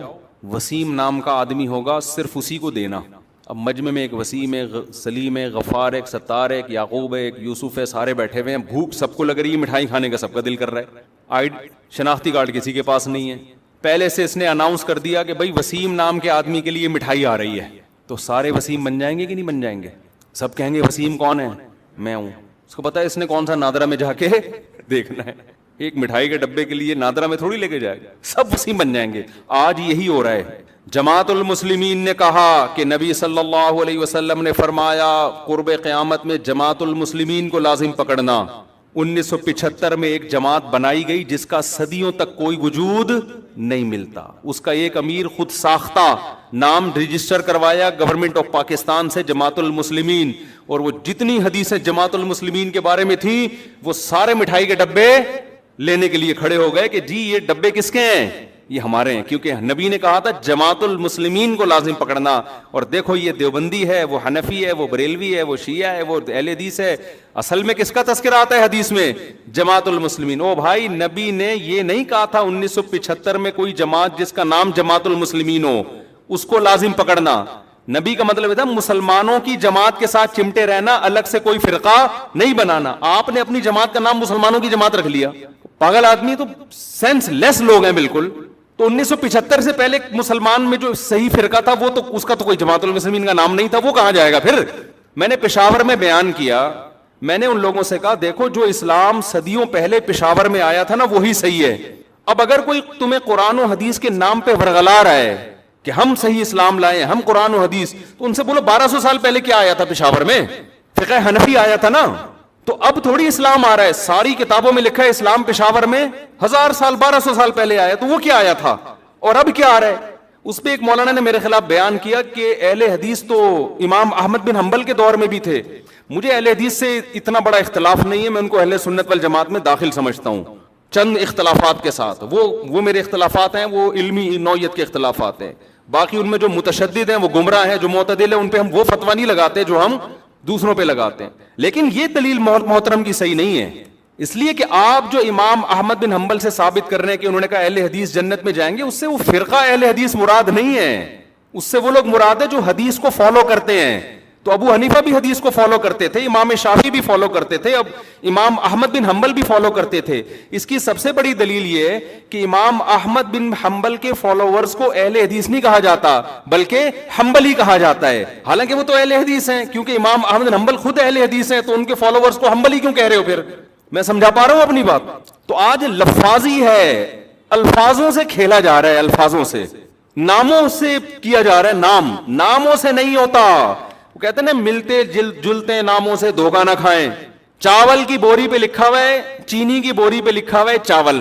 وسیم نام کا آدمی ہوگا، صرف اسی کو دینا. اب مجمع میں ایک وسیم ہے، سلیم ہے، غفار ہے، ایک ستار ہے، ایک یعقوب ہے، ایک یوسف ہے، سارے بیٹھے ہوئے ہیں، بھوک سب کو لگ رہی ہے، مٹھائی کھانے کا سب کا دل کر رہا ہے، آئیڈ شناختی کارڈ کسی کے پاس نہیں ہے، پہلے سے اس نے اناؤنس کر دیا کہ بھائی وسیم نام کے آدمی کے لیے مٹھائی آ رہی ہے، تو سارے وسیم بن جائیں گے کہ نہیں بن جائیں گے؟ سب کہیں گے وسیم کون ہے؟ میں ہوں۔ اس کو پتا ہے اس نے کون سا نادرا میں جا کے دیکھنا ہے، ایک مٹھائی کے ڈبے کے لیے نادرا میں تھوڑی لے کے جائے گا، سب وسیم بن جائیں گے۔ آج یہی ہو رہا ہے۔ جماعت المسلمین نے کہا کہ نبی صلی اللہ علیہ وسلم نے فرمایا قرب قیامت میں جماعت المسلمین کو لازم پکڑنا۔ 1975 میں ایک جماعت بنائی گئی جس کا صدیوں تک کوئی وجود نہیں ملتا، اس کا ایک امیر خود ساختہ نام رجسٹر کروایا گورنمنٹ آف پاکستان سے جماعت المسلمین، اور وہ جتنی حدیثیں جماعت المسلمین کے بارے میں تھی وہ سارے مٹھائی کے ڈبے لینے کے لیے کھڑے ہو گئے کہ جی یہ ڈبے کس کے ہیں؟ یہ ہمارے ہیں، کیونکہ نبی نے کہا تھا جماعت المسلمین کو لازم پکڑنا۔ اور دیکھو یہ دیوبندی ہے، وہ حنفی ہے، وہ بریلوی ہے، وہ شیعہ ہے، وہ اہل حدیث ہے، اصل میں کس کا تذکرہ آتا ہے حدیث میں؟ جماعت المسلمین۔ او بھائی نبی نے یہ نہیں کہا تھا 1975 میں کوئی جماعت جس کا نام جماعت المسلمین ہو اس کو لازم پکڑنا۔ نبی کا مطلب تھا مسلمانوں کی جماعت کے ساتھ چمٹے رہنا، الگ سے کوئی فرقہ نہیں بنانا۔ آپ نے اپنی جماعت کا نام مسلمانوں کی جماعت رکھ لیا، پاگل آدمی، تو سینس لیس لوگ ہیں بالکل۔ تو 1975 سے پہلے مسلمان میں جو صحیح فرقہ تھا وہ تو اس کا تو کوئی جماعت المسلمین کا نام نہیں تھا، وہ کہاں جائے گا پھر؟ میں نے پشاور میں بیان کیا، میں نے ان لوگوں سے کہا دیکھو جو اسلام صدیوں پہلے پشاور میں آیا تھا نا وہی صحیح ہے۔ اب اگر کوئی تمہیں قرآن و حدیث کے نام پہ ورغلا رہا ہے کہ ہم صحیح اسلام لائے، ہم قرآن و حدیث، تو ان سے بولو 1200 سال پہلے کیا آیا تھا پشاور میں؟ فقہ حنفی آیا تھا نا، تو اب تھوڑی اسلام آ رہا ہے، ساری کتابوں میں لکھا ہے اسلام پشاور میں 1000 سال 1200 سال پہلے آیا، تو وہ کیا آیا تھا اور اب کیا آ رہا ہے؟ اس پہ ایک مولانا نے میرے خلاف بیان کیا کہ اہل حدیث تو امام احمد بن حنبل کے دور میں بھی تھے۔ مجھے اہل حدیث سے اتنا بڑا اختلاف نہیں ہے، میں ان کو اہل سنت والجماعت میں داخل سمجھتا ہوں چند اختلافات کے ساتھ، وہ میرے اختلافات ہیں، وہ علمی نوعیت کے اختلافات ہیں، باقی ان میں جو متشدد ہیں وہ گمراہ ہیں، جو معتدل ہیں ان پہ ہم وہ فتویٰ نہیں لگاتے جو ہم دوسروں پہ لگاتے ہیں۔ لیکن یہ دلیل محترم کی صحیح نہیں ہے، اس لیے کہ آپ جو امام احمد بن حنبل سے ثابت کر رہے ہیں کہ انہوں نے کہا اہل حدیث جنت میں جائیں گے، اس سے وہ فرقہ اہل حدیث مراد نہیں ہے، اس سے وہ لوگ مراد ہے جو حدیث کو فالو کرتے ہیں۔ تو ابو حنیفہ بھی حدیث کو فالو کرتے تھے، امام شافعی بھی فالو کرتے تھے، اب امام احمد بن حنبل بھی فالو کرتے تھے۔ اس کی سب سے بڑی دلیل یہ ہے کہ امام احمد بن حنبل کے فالوورز کو اہل حدیث نہیں کہا جاتا بلکہ حنبلی کہا جاتا ہے، حالانکہ وہ تو اہل حدیث ہیں، کیونکہ امام احمد بن حنبل خود اہل حدیث ہیں، تو ان کے فالوورز کو حنبلی کیوں کہہ رہے ہو پھر؟ میں سمجھا پا رہا ہوں اپنی بات؟ تو آج لفاظی ہے، الفاظوں سے کھیلا جا رہا ہے، الفاظوں سے، ناموں سے کیا جا رہا ہے، ناموں سے نہیں ہوتا۔ وہ کہتے ہیں نا ملتے جلتے ناموں سے دھوکہ نہ کھائیں۔ چاول کی بوری پہ لکھا ہوا ہے، چینی کی بوری پہ لکھا ہوا ہے چاول۔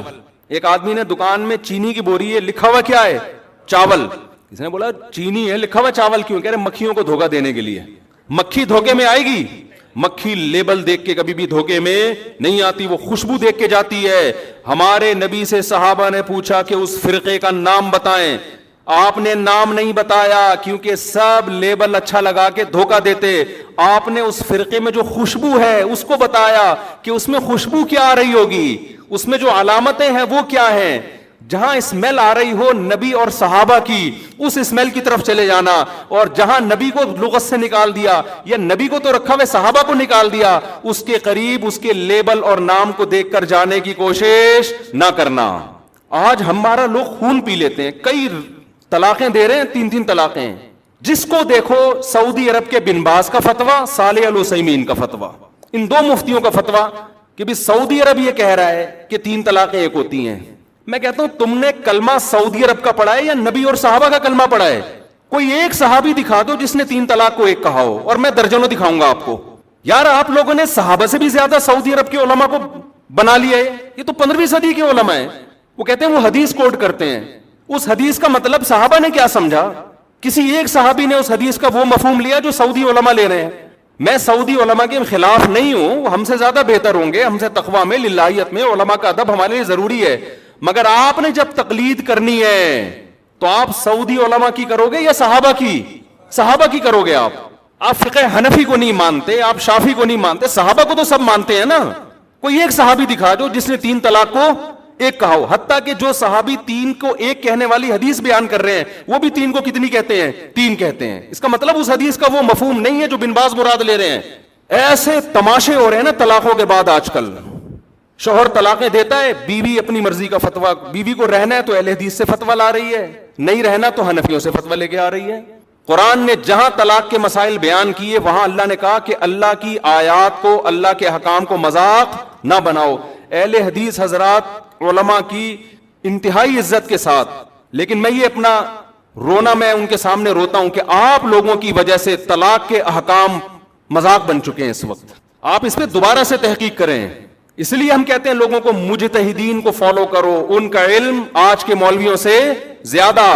ایک آدمی نے دکان میں چینی کی بوری ہے، لکھا ہوا کیا ہے؟ چاول۔ اس نے بولا چینی ہے، لکھا ہوا چاول کیوں؟ کہہ رہے مکھیوں کو دھوکہ دینے کے لیے۔ مکھی دھوکے میں آئے گی؟ مکھی لیبل دیکھ کے کبھی بھی دھوکے میں نہیں آتی، وہ خوشبو دیکھ کے جاتی ہے۔ ہمارے نبی سے صحابہ نے پوچھا کہ اس فرقے کا نام بتائیں، آپ نے نام نہیں بتایا کیونکہ سب لیبل اچھا لگا کے دھوکہ دیتے۔ آپ نے اس فرقے میں جو خوشبو ہے اس کو بتایا کہ اس میں خوشبو کیا آ رہی ہوگی، اس میں جو علامتیں ہیں وہ کیا ہیں۔ جہاں اسمیل آ رہی ہو نبی اور صحابہ کی، اس اسمیل کی طرف چلے جانا، اور جہاں نبی کو لغت سے نکال دیا یا نبی کو تو رکھا ہوئے صحابہ کو نکال دیا، اس کے قریب اس کے لیبل اور نام کو دیکھ کر جانے کی کوشش نہ کرنا۔ آج ہمارا لوگ خون پی لیتے ہیں، کئی طلاقیں دے رہے ہیں، 3 طلاقیں، جس کو دیکھو سعودی عرب کے بن باز کا فتویٰ، صالح العثیمین کا فتویٰ، ان 2 مفتیوں کا فتویٰ کہ بھی سعودی عرب یہ کہہ رہا ہے کہ 3 طلاقیں ایک ہوتی ہیں۔ میں کہتا ہوں تم نے کلمہ سعودی عرب کا پڑھا ہے یا نبی اور صحابہ کا کلمہ پڑھا ہے؟ کوئی ایک صحابی دکھا دو جس نے 3 طلاق کو ایک کہا ہو، اور میں درجنوں دکھاؤں گا آپ کو۔ یار آپ لوگوں نے صحابہ سے بھی زیادہ سعودی عرب کے علماء کو بنا لیا ہے، یہ تو 15ویں صدی کے علماء ہیں۔ وہ کہتے ہیں وہ حدیث کوٹ کرتے ہیں، اس حدیث کا مطلب صحابہ نے کیا سمجھا؟ کسی ایک صحابی نے اس حدیث کا وہ مفہوم لیا جو سعودی علماء لے رہے ہیں۔ میں سعودی علماء کے خلاف نہیں ہوں، وہ ہم سے زیادہ بہتر ہوں گے، ہم سے تقویٰ میں، للہیت میں، علماء کا ادب ہمارے لیے ضروری ہے، مگر آپ نے جب تقلید کرنی ہے تو آپ سعودی علماء کی کرو گے یا صحابہ کی؟ صحابہ کی کرو گے۔ آپ فقہ حنفی کو نہیں مانتے، آپ شافعی کو نہیں مانتے، صحابہ کو تو سب مانتے ہیں نا۔ کوئی ایک صحابی دکھا دو جس نے 3 طلاق کو ایک کہا ہو. حتیٰ کہ جو صحابی 3 کو ایک کہنے والی حدیث بیان کر رہے ہیں وہ بھی 3 کو کتنی کہتے ہیں؟ 3 کہتے ہیں. اس کا مطلب اس حدیث کا وہ مفہوم نہیں ہے جو بن باز مراد لے رہے ہیں. ایسے تماشے ہو رہے ہیں نا طلاقوں کے بعد آج کل. شوہر طلاقیں دیتا ہے, بیوی اپنی مرضی کا فتویٰ, بیوی کو رہنا ہے تو اہل حدیث سے فتویٰ لا رہی ہے, نہیں رہنا تو حنفیوں سے فتویٰ لے کے آ رہی ہے. قرآن نے جہاں طلاق کے مسائل بیان کیے وہاں اللہ نے کہا کہ اللہ کی آیات کو, اللہ کے حکام کو مذاق نہ بناؤ. اہل حدیث حضرات علماء کی انتہائی عزت کے ساتھ, لیکن میں یہ اپنا رونا میں ان کے سامنے روتا ہوں کہ آپ لوگوں کی وجہ سے طلاق کے احکام مذاق بن چکے ہیں اس وقت. آپ اس پہ دوبارہ سے تحقیق کریں. اس لیے ہم کہتے ہیں لوگوں کو مجتہدین کو فالو کرو, ان کا علم آج کے مولویوں سے زیادہ,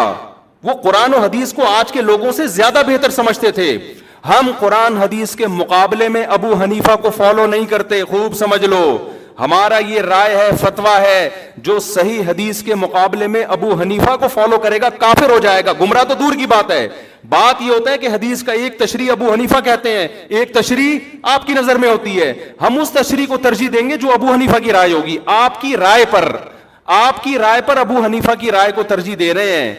وہ قرآن و حدیث کو آج کے لوگوں سے زیادہ بہتر سمجھتے تھے. ہم قرآن حدیث کے مقابلے میں ابو حنیفہ کو فالو نہیں کرتے, خوب سمجھ لو. ہمارا یہ رائے ہے, فتویٰ ہے, جو صحیح حدیث کے مقابلے میں ابو حنیفہ کو فالو کرے گا کافر ہو جائے گا. گمراہ تو دور کی بات ہے. بات یہ ہوتا ہے کہ حدیث کا ایک تشریح ابو حنیفہ کہتے ہیں, ایک تشریح آپ کی نظر میں ہوتی ہے. ہم اس تشریح کو ترجیح دیں گے جو ابو حنیفہ کی رائے ہوگی. آپ کی رائے پر ابو حنیفہ کی رائے کو ترجیح دے رہے ہیں,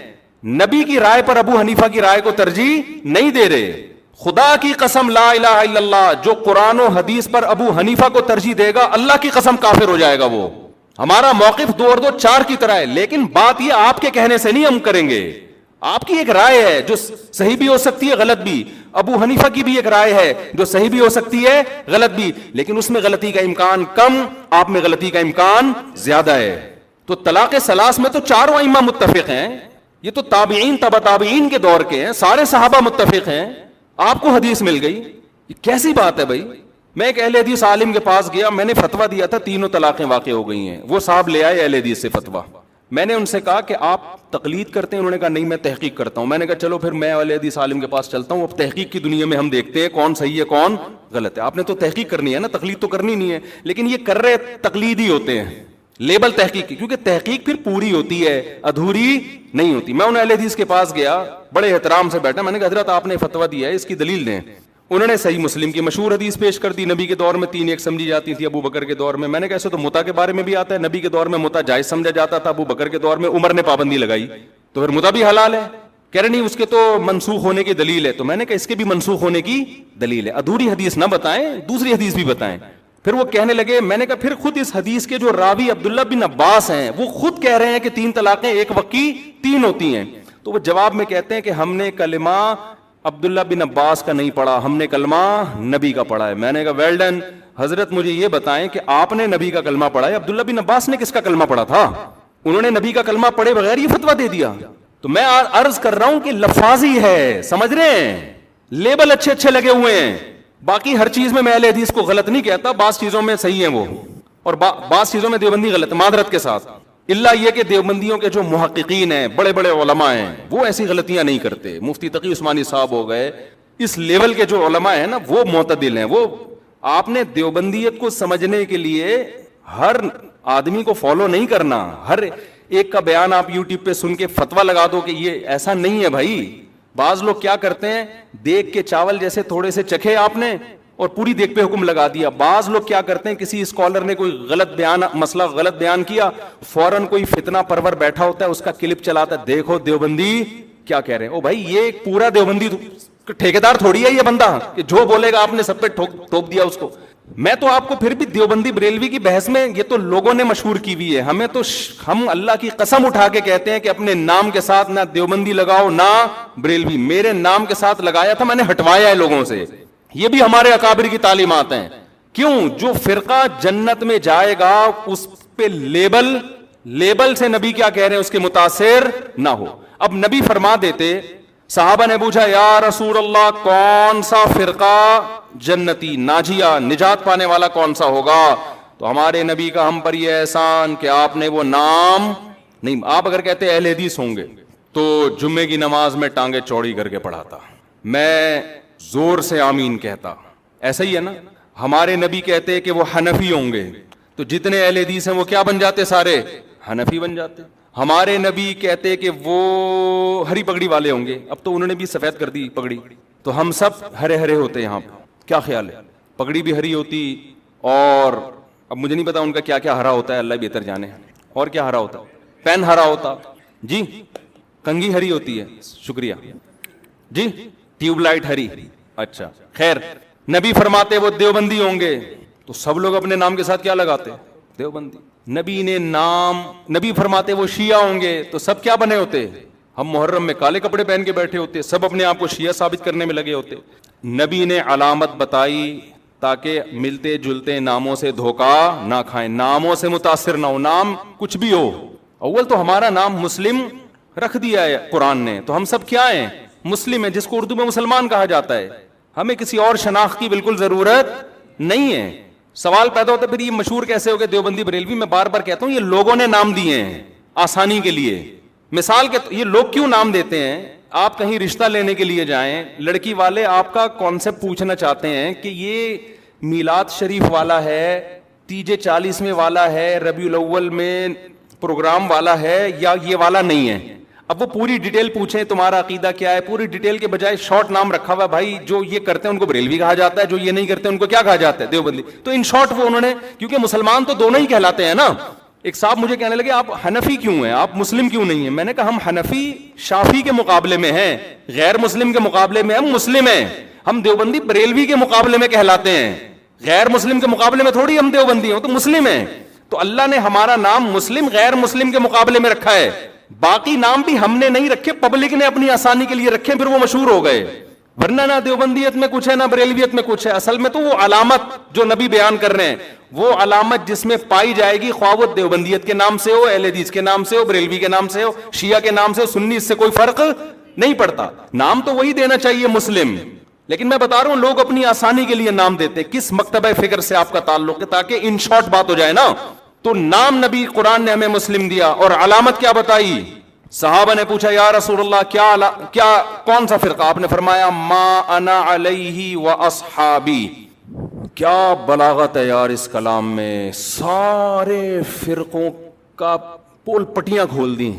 نبی کی رائے پر ابو حنیفہ کی رائے کو ترجیح نہیں دے رہے. خدا کی قسم لا الہ الا اللہ, جو قرآن و حدیث پر ابو حنیفہ کو ترجیح دے گا اللہ کی قسم کافر ہو جائے گا. وہ ہمارا موقف 2 اور 2 4 کی طرح ہے, لیکن بات یہ آپ کے کہنے سے نہیں ہم کریں گے. آپ کی ایک رائے ہے جو صحیح بھی ہو سکتی ہے غلط بھی, ابو حنیفہ کی بھی ایک رائے ہے جو صحیح بھی ہو سکتی ہے غلط بھی, لیکن اس میں غلطی کا امکان کم, آپ میں غلطی کا امکان زیادہ ہے. تو طلاق ثلاث میں تو 4 ائمہ متفق ہیں, یہ تو تابعین تبع تابعین کے دور کے ہیں, سارے صحابہ متفق ہیں. آپ کو حدیث مل گئی, یہ کیسی بات ہے بھائی. میں ایک اہل حدیث عالم کے پاس گیا, میں نے فتویٰ دیا تھا 3 طلاقیں واقع ہو گئی ہیں. وہ صاحب لے آئے اہل حدیث سے فتویٰ. میں نے ان سے کہا کہ آپ تقلید کرتے ہیں؟ انہوں نے کہا نہیں میں تحقیق کرتا ہوں. میں نے کہا چلو پھر میں اہل حدیث عالم کے پاس چلتا ہوں, اب تحقیق کی دنیا میں ہم دیکھتے ہیں کون صحیح ہے کون غلط ہے. آپ نے تو تحقیق کرنی ہے نا, تقلید تو کرنی نہیں ہے. لیکن یہ کر رہے تقلید ہی ہوتے ہیں, لیبل تحقیق کی, کیونکہ تحقیق پھر پوری ہوتی ہے, ادھوری نہیں ہوتی. میں ان اہل حدیث کے پاس گیا, بڑے احترام سے بیٹھا, میں نے کہا حضرت آپ نے فتویٰ دیا ہے, اس کی دلیل دیں. انہوں نے صحیح مسلم کی مشہور حدیث پیش کر دی, نبی کے دور میں 3 ایک سمجھی جاتی تھی, ابو بکر کے دور میں. میں نے کہا ایسے تو متا کے بارے میں بھی آتا ہے, نبی کے دور میں متا جائز سمجھا جاتا تھا, ابو بکر کے دور میں عمر نے پابندی لگائی, تو پھر متا بھی حلال ہے. کہہ رہے نہیں اس کے تو منسوخ ہونے کی دلیل ہے. تو میں نے کہا اس کے بھی منسوخ ہونے کی دلیل ہے, ادھوری حدیث نہ بتائیں, دوسری حدیث بھی بتائیں. پھر وہ کہنے لگے, میں نے کہا پھر خود اس حدیث کے جو راوی عبداللہ بن عباس ہیں وہ خود کہہ رہے ہیں کہ 3 طلاقیں ایک وقت کی 3 ہوتی ہیں. تو وہ جواب میں کہتے ہیں کہ ہم نے کلمہ عبداللہ بن عباس کا نہیں پڑھا, ہم نے کلمہ نبی کا پڑھا ہے. میں نے کہا ویل ڈن. حضرت مجھے یہ بتائیں کہ آپ نے نبی کا کلمہ پڑھا ہے, عبداللہ بن عباس نے کس کا کلمہ پڑھا تھا؟ انہوں نے نبی کا کلمہ پڑھے بغیر یہ فتویٰ دے دیا. تو میں عرض کر رہا ہوں کہ لفاظی ہے, سمجھ رہے ہیں, لیبل اچھے اچھے لگے ہوئے ہیں. باقی ہر چیز میں اہل حدیث کو غلط نہیں کہتا, بعض چیزوں میں صحیح ہیں وہ, اور بعض چیزوں میں دیوبندی غلط ہے, معذرت کے ساتھ. اللہ یہ کہ دیوبندیوں کے جو محققین ہیں, بڑے بڑے علماء ہیں, وہ ایسی غلطیاں نہیں کرتے. مفتی تقی عثمانی صاحب ہو گئے, اس لیول کے جو علماء ہیں نا وہ معتدل ہیں. وہ آپ نے دیوبندیت کو سمجھنے کے لیے ہر آدمی کو فالو نہیں کرنا, ہر ایک کا بیان آپ یوٹیوب پہ سن کے فتویٰ لگا دو کہ یہ ایسا نہیں ہے بھائی. بعض لوگ کیا کرتے ہیں, دیکھ کے چاول جیسے تھوڑے سے چکھے آپ نے اور پوری دیکھ پہ حکم لگا دیا. بعض لوگ کیا کرتے ہیں, کسی اسکالر نے کوئی غلط بیان, مسئلہ غلط بیان کیا, فوراً کوئی فتنہ پرور بیٹھا ہوتا ہے, اس کا کلپ چلاتا ہے, دیکھو دیوبندی کیا کہہ رہے ہیں. او بھائی یہ پورا دیوبندی ٹھیکیدار تھوڑی ہے یہ بندہ کہ جو بولے گا آپ نے سب پہ ٹھوک دیا اس کو. میں تو آپ کو پھر بھی دیوبندی بریلوی کی بحث میں, یہ تو لوگوں نے مشہور کی ہوئی ہے, ہمیں تو ہم اللہ کی قسم اٹھا کے کہتے ہیں کہ اپنے نام کے ساتھ نہ دیوبندی لگاؤ نہ بریلوی. میرے نام کے ساتھ لگایا تھا, میں نے ہٹوایا ہے لوگوں سے. یہ بھی ہمارے اکابر کی تعلیمات ہیں. کیوں؟ جو فرقہ جنت میں جائے گا اس پہ لیبل سے نبی کیا کہہ رہے ہیں اس کے متاثر نہ ہو. اب نبی فرما دیتے, صحابہ نے پوچھا یا رسول اللہ کون سا فرقہ جنتی ناجیہ نجات پانے والا کون سا ہوگا؟ تو ہمارے نبی کا ہم پر یہ احسان کہ آپ نے وہ نام نہیں. آپ اگر کہتے اہل حدیث ہوں گے تو جمعے کی نماز میں ٹانگیں چوڑی کر کے پڑھاتا, میں زور سے آمین کہتا. ایسا ہی ہے نا. ہمارے نبی کہتے کہ وہ حنفی ہوں گے تو جتنے اہل حدیث ہیں وہ کیا بن جاتے, سارے حنفی بن جاتے. ہمارے نبی کہتے کہ وہ ہری پگڑی والے ہوں گے, اب تو انہوں نے بھی سفید کر دی پگڑی, تو ہم سب ہرے ہرے ہوتے یہاں. کیا خیال ہے؟ پگڑی بھی ہری ہوتی, اور اب مجھے نہیں پتا ان کا کیا کیا ہرا ہوتا ہے, اللہ بہتر جانے. اور کیا ہرا ہوتا؟ پین ہرا ہوتا جی، کنگھی ہری ہوتی ہے، شکریہ جی، ٹیوب لائٹ ہری، اچھا خیر. نبی فرماتے وہ دیوبندی ہوں گے تو سب لوگ اپنے نام کے ساتھ کیا لگاتے؟ دیوبندی. نبی نے نام، نبی فرماتے وہ شیعہ ہوں گے تو سب کیا بنے ہوتے؟ ہم محرم میں کالے کپڑے پہن کے بیٹھے ہوتے، سب اپنے آپ کو شیعہ ثابت کرنے میں لگے ہوتے. نبی نے علامت بتائی تاکہ ملتے جلتے ناموں سے دھوکا نہ کھائیں، ناموں سے متاثر نہ ہو. نام کچھ بھی ہو، اول تو ہمارا نام مسلم رکھ دیا ہے قرآن نے، تو ہم سب کیا ہیں؟ مسلم ہیں، جس کو اردو میں مسلمان کہا جاتا ہے. ہمیں کسی اور شناخت کی بالکل ضرورت نہیں ہے. سوال پیدا ہوتا ہے پھر یہ مشہور کیسے ہو گئے دیوبندی بریلوی؟ میں بار بار کہتا ہوں یہ لوگوں نے نام دیے ہیں آسانی کے لیے. مثال کے یہ لوگ کیوں نام دیتے ہیں؟ آپ کہیں رشتہ لینے کے لیے جائیں، لڑکی والے آپ کا کانسیپٹ پوچھنا چاہتے ہیں کہ یہ میلاد شریف والا ہے، تیجے 40ویں والا ہے، ربیع الاول میں پروگرام والا ہے، یا یہ والا نہیں ہے. اب وہ پوری ڈیٹیل پوچھیں تمہارا عقیدہ کیا ہے، پوری ڈیٹیل کے بجائے شارٹ نام رکھا ہوا، بھائی جو یہ کرتے ہیں ان کو بریلوی کہا جاتا ہے، جو یہ نہیں کرتے ان کو کیا کہا جاتا ہے؟ دیوبندی. تو ان شارٹ وہ انہوں نے، کیونکہ مسلمان تو دونوں ہی کہلاتے ہیں نا. ایک صاحب مجھے کہنے لگے آپ حنفی کیوں ہیں، آپ مسلم کیوں نہیں ہیں؟ میں نے کہا ہم حنفی شافی کے مقابلے میں ہیں، غیر مسلم کے مقابلے میں ہم مسلم ہیں. ہم دیوبندی بریلوی کے مقابلے میں کہلاتے ہیں، غیر مسلم کے مقابلے میں تھوڑی ہم دیوبندی ہیں، تو مسلم ہیں. تو اللہ نے ہمارا نام مسلم غیر مسلم کے مقابلے میں رکھا ہے. باقی نام بھی ہم نے نہیں رکھے، پبلک نے اپنی آسانی کے لیے رکھے، پھر وہ مشہور ہو گئے. ورنہ نہ دیوبندیت میں کچھ ہے نہ بریلویت میں کچھ ہے. اصل میں تو وہ علامت جو نبی بیان کر رہے ہیں، وہ علامت جس میں پائی جائے گی، خواہ وہ دیوبندیت کے نام سے ہو، اہل حدیث کے نام سے ہو، بریلوی کے نام سے ہو، شیعہ کے نام سے ہو، سنی، اس سے کوئی فرق نہیں پڑتا. نام تو وہی دینا چاہیے مسلم. لیکن میں بتا رہا ہوں لوگ اپنی آسانی کے لیے نام دیتے. کس مکتبہ فکر سے آپ کا تعلق ہے؟ تاکہ ان شارٹ بات ہو جائے نا. تو نام نبی قرآن نے ہمیں مسلم دیا، اور علامت کیا بتائی؟ صحابہ نے پوچھا یا رسول اللہ کیا کون سا فرقہ؟ آپ نے فرمایا ما انا علیہ و اصحابی. کیا بلاغت ہے یار اس کلام میں، سارے فرقوں کا پول پٹیاں کھول دی.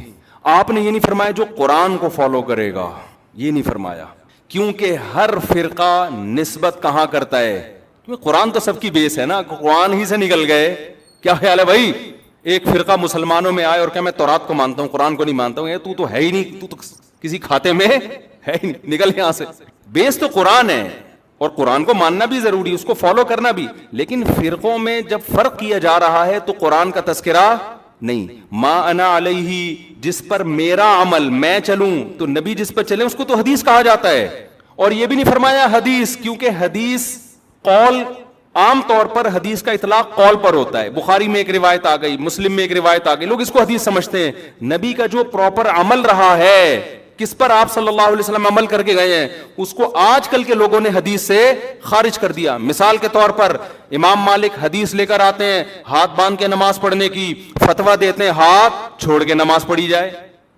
آپ نے یہ نہیں فرمایا جو قرآن کو فالو کرے گا، یہ نہیں فرمایا، کیونکہ ہر فرقہ نسبت کہاں کرتا ہے؟ کیونکہ قرآن تو سب کی بیس ہے نا، قرآن ہی سے نکل گئے. کیا خیال ہے بھائی؟ ایک فرقہ مسلمانوں میں آئے اور کہ میں تورات کو مانتا ہوں قرآن کو نہیں مانتا ہوں، تو ہے ہی نہیں، تو کسی کھاتے میں ہے ہی نہیں، نکل یہاں سے. بیس تو قرآن ہے، اور قرآن کو ماننا بھی ضروری، اس کو فالو کرنا بھی. لیکن فرقوں میں جب فرق کیا جا رہا ہے تو قرآن کا تذکرہ نہیں. ما انا علیہ، جس پر میرا عمل، میں چلوں، تو نبی جس پر چلے اس کو تو حدیث کہا جاتا ہے. اور یہ بھی نہیں فرمایا حدیث، کیونکہ حدیث قول، عام طور پر حدیث کا اطلاق قول پر ہوتا ہے. بخاری میں ایک روایت آ گئی، مسلم میں ایک روایت آ گئی، لوگ اس کو حدیث سمجھتے ہیں. نبی کا جو پراپر عمل رہا ہے، کس پر آپ صلی اللہ علیہ وسلم عمل کر کے گئے ہیں، اس کو آج کل کے لوگوں نے حدیث سے خارج کر دیا. مثال کے طور پر امام مالک حدیث لے کر آتے ہیں ہاتھ باندھ کے نماز پڑھنے کی، فتویٰ دیتے ہیں ہاتھ چھوڑ کے نماز پڑھی جائے.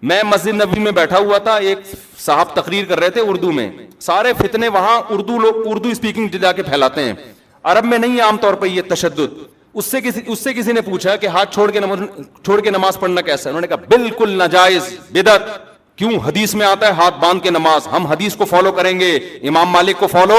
میں مسجد نبوی میں بیٹھا ہوا تھا، ایک صاحب تقریر کر رہے تھے اردو میں. سارے فتنے وہاں اردو اسپیکنگ جا کے پھیلاتے ہیں، عرب میں نہیں عام طور پہ یہ تشدد. اس سے کسی نے پوچھا کہ ہاتھ چھوڑ کے نماز پڑھنا کیسا ہے؟ انہوں نے کہا بالکل ناجائز، بدعت. کیوں؟ حدیث میں آتا ہے ہاتھ باندھ کے نماز، ہم حدیث کو فالو کریں گے، امام مالک کو فالو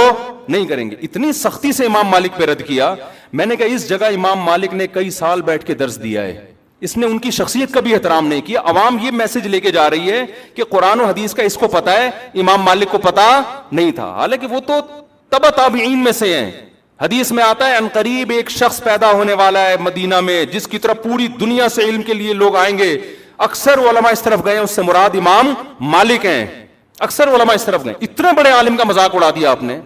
نہیں کریں گے. اتنی سختی سے امام مالک پہ رد کیا. میں نے کہا اس جگہ امام مالک نے کئی سال بیٹھ کے درس دیا ہے، اس نے ان کی شخصیت کا بھی احترام نہیں کیا. عوام یہ میسج لے کے جا رہی ہے کہ قرآن و حدیث کا اس کو پتا ہے، امام مالک کو پتا نہیں تھا، حالانکہ وہ تو تبع تابعین میں سے ہیں. حدیث میں آتا ہے ان قریب ایک شخص پیدا ہونے والا ہے مدینہ میں جس کی طرف پوری دنیا سے علم کے لیے لوگ آئیں گے. اکثر علماء اس طرف گئے، اس سے مراد امام مالک ہیں. اکثر علماء اس طرف گئے. اتنے بڑے عالم کا مذاق اڑا دیا آپ نے.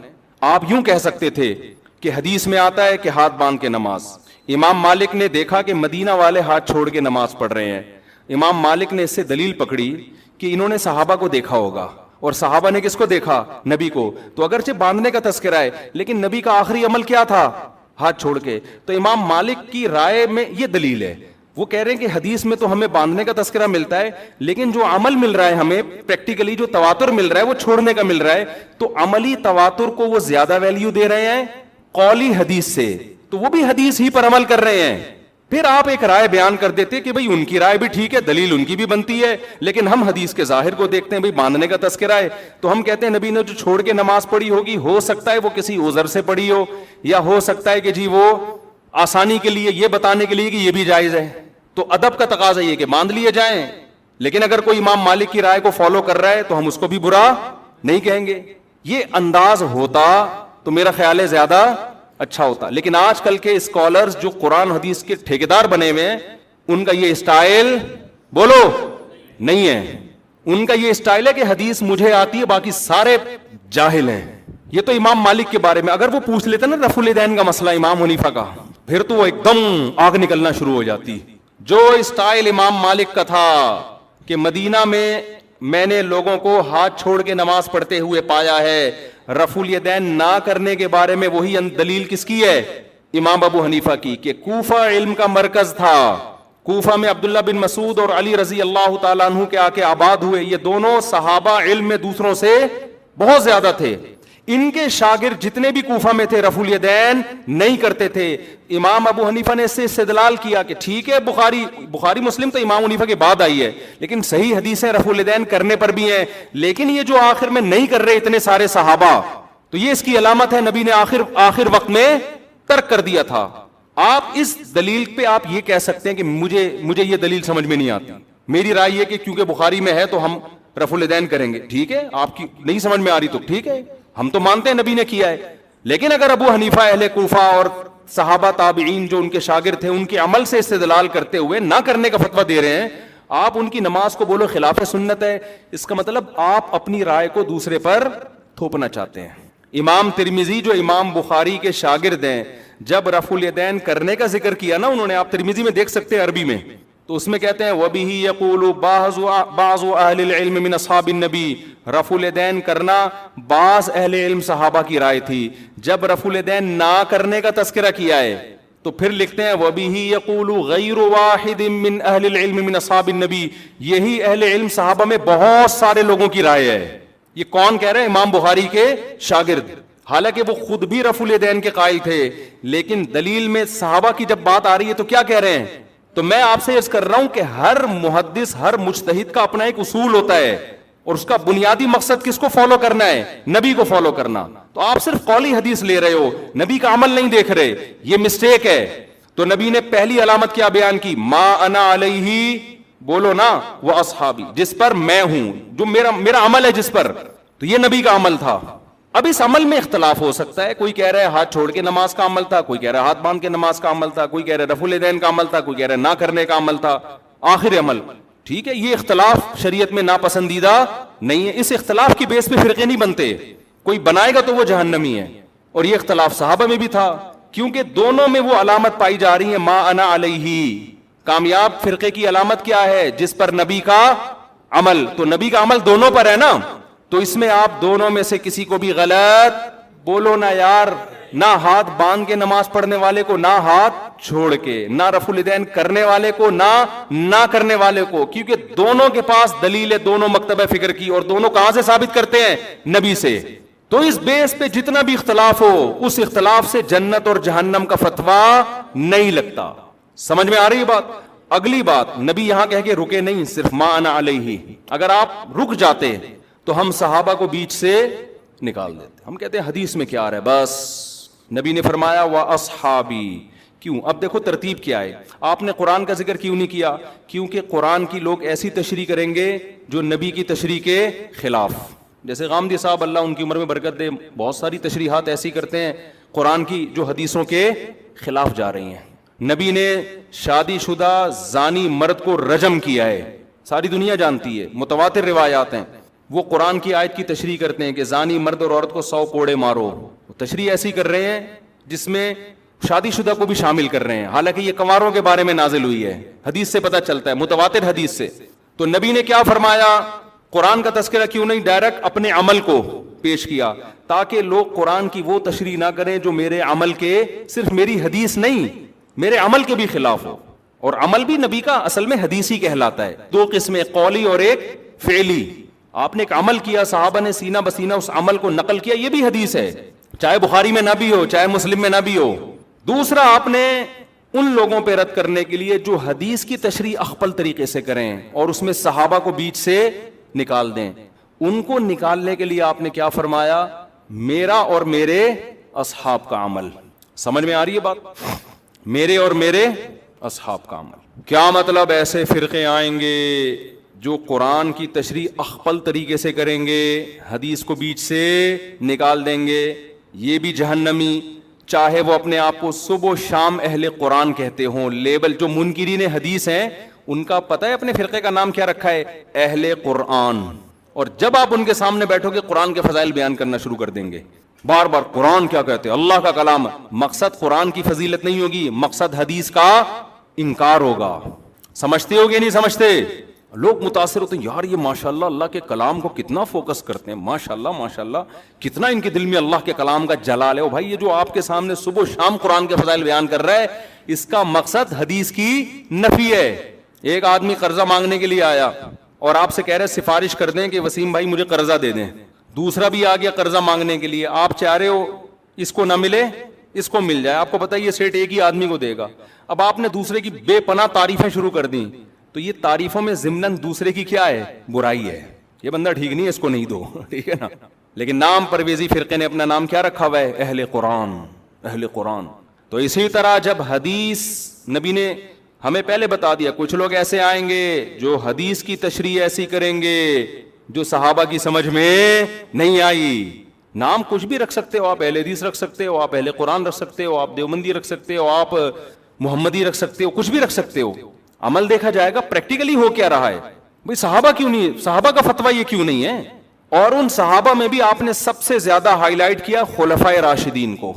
آپ یوں کہہ سکتے تھے کہ حدیث میں آتا ہے کہ ہاتھ باندھ کے نماز. امام مالک نے دیکھا کہ مدینہ والے ہاتھ چھوڑ کے نماز پڑھ رہے ہیں. امام مالک نے اس سے دلیل پکڑی کہ انہوں نے صحابہ کو دیکھا ہوگا، اور صحابہ نے کس کو دیکھا؟ نبی کو. تو اگرچہ باندھنے کا تذکرہ ہے لیکن نبی کا آخری عمل کیا تھا؟ ہاتھ چھوڑ کے. تو امام مالک کی رائے میں یہ دلیل ہے. وہ کہہ رہے ہیں کہ حدیث میں تو ہمیں باندھنے کا تذکرہ ملتا ہے، لیکن جو عمل مل رہا ہے ہمیں پریکٹیکلی، جو تواتر مل رہا ہے وہ چھوڑنے کا مل رہا ہے. تو عملی تواتر کو وہ زیادہ ویلیو دے رہے ہیں قولی حدیث سے، تو وہ بھی حدیث ہی پر عمل کر رہے ہیں. پھر آپ ایک رائے بیان کر دیتے کہ بھئی ان کی رائے بھی ٹھیک ہے، دلیل ان کی بھی بنتی ہے، لیکن ہم حدیث کے ظاہر کو دیکھتے ہیں، بھئی باندھنے کا تذکرہ ہے تو ہم کہتے ہیں نبی نے جو چھوڑ کے نماز پڑھی ہوگی، ہو سکتا ہے وہ کسی عذر سے پڑھی ہو، یا ہو سکتا ہے کہ جی وہ آسانی کے لیے، یہ بتانے کے لیے کہ یہ بھی جائز ہے. تو ادب کا تقاضا یہ کہ مان لیے جائیں، لیکن اگر کوئی امام مالک کی رائے کو فالو کر رہا ہے تو ہم اس کو بھی برا نہیں کہیں گے. یہ انداز ہوتا تو میرا خیال ہے زیادہ اچھا ہوتا. لیکن آج کل کے اسکالرز جو قرآن حدیث کے ٹھیکیدار بنے ہوئے ہیں، ان کا یہ اسٹائل بولو نہیں ہے. ان کا یہ اسٹائل ہے کہ حدیث مجھے آتی ہے، باقی سارے جاہل ہیں. یہ تو امام مالک کے بارے میں اگر وہ پوچھ لیتے نا رفع الیدین کا مسئلہ امام حنیفہ کا، پھر تو وہ ایک دم آگ نکلنا شروع ہو جاتی. جو اسٹائل امام مالک کا تھا کہ مدینہ میں نے لوگوں کو ہاتھ چھوڑ کے نماز پڑھتے ہوئے پایا ہے، رفع الیدین نہ کرنے کے بارے میں وہی دلیل کس کی ہے؟ امام ابو حنیفہ کی، کہ کوفہ علم کا مرکز تھا. کوفہ میں عبداللہ بن مسعود اور علی رضی اللہ تعالیٰ عنہ کے آ کے آباد ہوئے. یہ دونوں صحابہ علم میں دوسروں سے بہت زیادہ تھے. ان کے شاگرد جتنے بھی کوفہ میں تھے رفع الیدین نہیں کرتے تھے. امام ابو حنیفہ نے اس سے استدلال کیا کہ ٹھیک ہے بخاری مسلم تو امام حنیفہ کے بعد آئی ہے، لیکن صحیح حدیثیں رفع الیدین کرنے پر بھی ہیں. لیکن یہ جو آخر میں نہیں کر رہے اتنے سارے صحابہ، تو یہ اس کی علامت ہے نبی نے آخر وقت میں ترک کر دیا تھا. آپ اس دلیل پہ آپ یہ کہہ سکتے ہیں کہ مجھے یہ دلیل سمجھ میں نہیں آتی. میری رائے یہ کہ کیونکہ بخاری میں ہے تو ہم رفع الیدین کریں گے. ٹھیک ہے، آپ کی نہیں سمجھ میں آ رہی تو ٹھیک ہے، ہم تو مانتے ہیں نبی نے کیا ہے. لیکن اگر ابو حنیفہ اہل کوفہ اور صحابہ تابعین جو ان کے شاگرد تھے ان کے عمل سے استدلال کرتے ہوئے نہ کرنے کا فتویٰ دے رہے ہیں، آپ ان کی نماز کو بولو خلاف سنت ہے، اس کا مطلب آپ اپنی رائے کو دوسرے پر تھوپنا چاہتے ہیں. امام ترمذی جو امام بخاری کے شاگرد ہیں، جب رفع الیدین کرنے کا ذکر کیا نا انہوں نے، آپ ترمذی میں دیکھ سکتے ہیں عربی میں، تو اس میں کہتے ہیں وَبِهِ يَقُولُ بَعْضُ أَهْلِ الْعِلْمِ مِنْ أَصْحَابِ النَّبِي، رفع الیدین کرنا بعض اہل علم صحابہ کی رائے تھی. جب رفع الیدین نہ کرنے کا تذکرہ کیا ہے تو پھر لکھتے ہیں وَبِهِ يَقُولُ غَيْرُ وَاحِدٍ مِنْ أَهْلِ الْعِلْمِ مِنْ أَصْحَابِ النَّبِي، یہی اہل علم صحابہ میں بہت سارے لوگوں کی رائے ہے. یہ کون کہہ رہے ہیں؟ امام بخاری کے شاگرد. حالانکہ وہ خود بھی رفع الیدین کے قائل تھے، لیکن دلیل میں صحابہ کی جب بات آ رہی ہے تو کیا کہہ رہے ہیں؟ تو میں آپ سے عرض کر رہا ہوں کہ ہر محدث ہر مجتہد کا اپنا ایک اصول ہوتا ہے، اور اس کا بنیادی مقصد کس کو فالو کرنا ہے؟ نبی کو فالو کرنا. تو آپ صرف قولی حدیث لے رہے ہو، نبی کا عمل نہیں دیکھ رہے، یہ مسٹیک ہے. تو نبی نے پہلی علامت کیا بیان کی؟ ما انا علیہ، بولو نا، وہ اصحابی، جس پر میں ہوں، جو میرا عمل ہے جس پر، تو یہ نبی کا عمل تھا. اب اس عمل میں اختلاف ہو سکتا ہے، کوئی کہہ رہا ہے ہاتھ چھوڑ کے نماز کا عمل تھا، کوئی کہہ رہا ہے ہاتھ باندھ کے نماز کا عمل تھا، کوئی کہہ رہا ہے رفع الیدین کا عمل تھا، کوئی کہہ رہا ہے نہ کرنے کا عمل تھا، آخر عمل. ٹھیک ہے، یہ اختلاف شریعت میں ناپسندیدہ نہیں ہے. اس اختلاف کی بیس پہ فرقے نہیں بنتے، کوئی بنائے گا تو وہ جہنمی ہے. اور یہ اختلاف صحابہ میں بھی تھا، کیونکہ دونوں میں وہ علامت پائی جا رہی ہے ما انا علیہ. کامیاب فرقے کی علامت کیا ہے؟ جس پر نبی کا عمل. تو نبی کا عمل دونوں پر ہے نا، تو اس میں آپ دونوں میں سے کسی کو بھی غلط بولو نا یار. نہ ہاتھ باندھ کے نماز پڑھنے والے کو، نہ ہاتھ چھوڑ کے، نہ رفع الیدین کرنے والے کو، نہ کرنے والے کو، کیونکہ دونوں کے پاس دلیل ہے، دونوں مکتبہ فکر کی، اور دونوں کہاں سے ثابت کرتے ہیں؟ نبی سے. تو اس بیس پہ جتنا بھی اختلاف ہو، اس اختلاف سے جنت اور جہنم کا فتویٰ نہیں لگتا. سمجھ میں آ رہی ہے بات؟ اگلی بات، نبی یہاں کہہ کے رکے نہیں صرف ما انا علیہ. اگر آپ رک جاتے تو ہم صحابہ کو بیچ سے نکال دیتے. ہم کہتے ہیں حدیث میں کیا آ رہا ہے، بس نبی نے فرمایا وَأَصْحَابِي. کیوں؟ اب دیکھو ترتیب کیا ہے. آپ نے قرآن کا ذکر کیوں نہیں کیا؟ کیونکہ قرآن کی لوگ ایسی تشریح کریں گے جو نبی کی تشریح کے خلاف. جیسے غامدی صاحب اللہ ان کی عمر میں برکت دے، بہت ساری تشریحات ایسی کرتے ہیں قرآن کی جو حدیثوں کے خلاف جا رہی ہیں. نبی نے شادی شدہ زانی مرد کو رجم کیا ہے، ساری دنیا جانتی ہے، متواتر روایات ہیں. وہ قرآن کی آیت کی تشریح کرتے ہیں کہ زانی مرد اور عورت کو 100 کوڑے مارو. تشریح ایسی کر رہے ہیں جس میں شادی شدہ کو بھی شامل کر رہے ہیں، حالانکہ یہ کنواروں کے بارے میں نازل ہوئی ہے. حدیث سے پتہ چلتا ہے، متواتر حدیث سے. تو نبی نے کیا فرمایا؟ قرآن کا تذکرہ کیوں نہیں ڈائریکٹ اپنے عمل کو پیش کیا، تاکہ لوگ قرآن کی وہ تشریح نہ کریں جو میرے عمل کے، صرف میری حدیث نہیں، میرے عمل کے بھی خلاف ہو. اور عمل بھی نبی کا اصل میں حدیثی کہلاتا ہے. دو قسمیں، قولی اور ایک فعلی. آپ نے ایک عمل کیا، صحابہ نے سینہ بسینہ اس عمل کو نقل کیا، یہ بھی حدیث ہے، چاہے بخاری میں نہ بھی ہو، چاہے مسلم میں نہ بھی ہو. دوسرا، آپ نے ان لوگوں پہ رد کرنے کے لیے جو حدیث کی تشریح اخپل طریقے سے کریں اور اس میں صحابہ کو بیچ سے نکال دیں، ان کو نکالنے کے لیے آپ نے کیا فرمایا؟ میرا اور میرے اصحاب کا عمل. سمجھ میں آ رہی ہے بات؟ میرے اور میرے اصحاب کا عمل. کیا مطلب؟ ایسے فرقے آئیں گے جو قرآن کی تشریح اخپل طریقے سے کریں گے, حدیث کو بیچ سے نکال دیں گے, یہ بھی جہنمی, چاہے وہ اپنے آپ کو صبح و شام اہل قرآن کہتے ہوں. لیبل جو منکرین حدیث ہیں ان کا پتہ ہے اپنے فرقے کا نام کیا رکھا ہے؟ اہل قرآن. اور جب آپ ان کے سامنے بیٹھو گے قرآن کے فضائل بیان کرنا شروع کر دیں گے, بار بار قرآن کیا کہتے ہیں, اللہ کا کلام. مقصد قرآن کی فضیلت نہیں ہوگی, مقصد حدیث کا انکار ہوگا. سمجھتے ہو گے نہیں سمجھتے؟ لوگ متاثر ہوتے ہیں, یار یہ ماشاءاللہ اللہ کے کلام کو کتنا فوکس کرتے ہیں, ماشاءاللہ ماشاءاللہ کتنا ان کے دل میں اللہ کے کلام کا جلال ہے. او بھائی یہ جو آپ کے سامنے صبح و شام قرآن کے فضائل بیان کر رہا ہے اس کا مقصد حدیث کی نفی ہے. ایک آدمی قرضہ مانگنے کے لیے آیا اور آپ سے کہہ رہے سفارش کر دیں کہ وسیم بھائی مجھے قرضہ دے دیں. دوسرا بھی آ گیا قرضہ مانگنے کے لیے, آپ چاہ رہے ہو اس کو نہ ملے اس کو مل جائے, آپ کو پتہ ہے یہ سیٹ ایک ہی آدمی کو دے گا. اب آپ نے دوسرے کی بے پناہ تعریفیں شروع کر دیں تو یہ تعریفوں میں ضمناً دوسرے کی کیا ہے؟ برائی ہے. یہ بندہ ٹھیک نہیں ہے, اس کو نہیں دو, ٹھیک ہے نا. لیکن نام پرویزی فرقے نے اپنا نام کیا رکھا ہوا ہے؟ اہل قرآن. اہل قرآن. تو اسی طرح جب حدیث نبی نے ہمیں پہلے بتا دیا, کچھ لوگ ایسے آئیں گے جو حدیث کی تشریح ایسی کریں گے جو صحابہ کی سمجھ میں نہیں آئی. نام کچھ بھی رکھ سکتے ہو آپ, اہل حدیث رکھ سکتے ہو آپ, اہل قرآن رکھ سکتے ہو آپ, دیوبندی رکھ سکتے ہو آپ, محمدی رکھ سکتے ہو, کچھ بھی رکھ سکتے ہو. عمل دیکھا جائے گا پریکٹیکلی ہو کیا رہا ہے. بھئی صحابہ کیوں نہیں, صحابہ کا فتویٰ یہ کیوں نہیں ہے؟ اور ان صحابہ میں بھی آپ نے سب سے زیادہ ہائی لائٹ کیا خلفائے راشدین کو.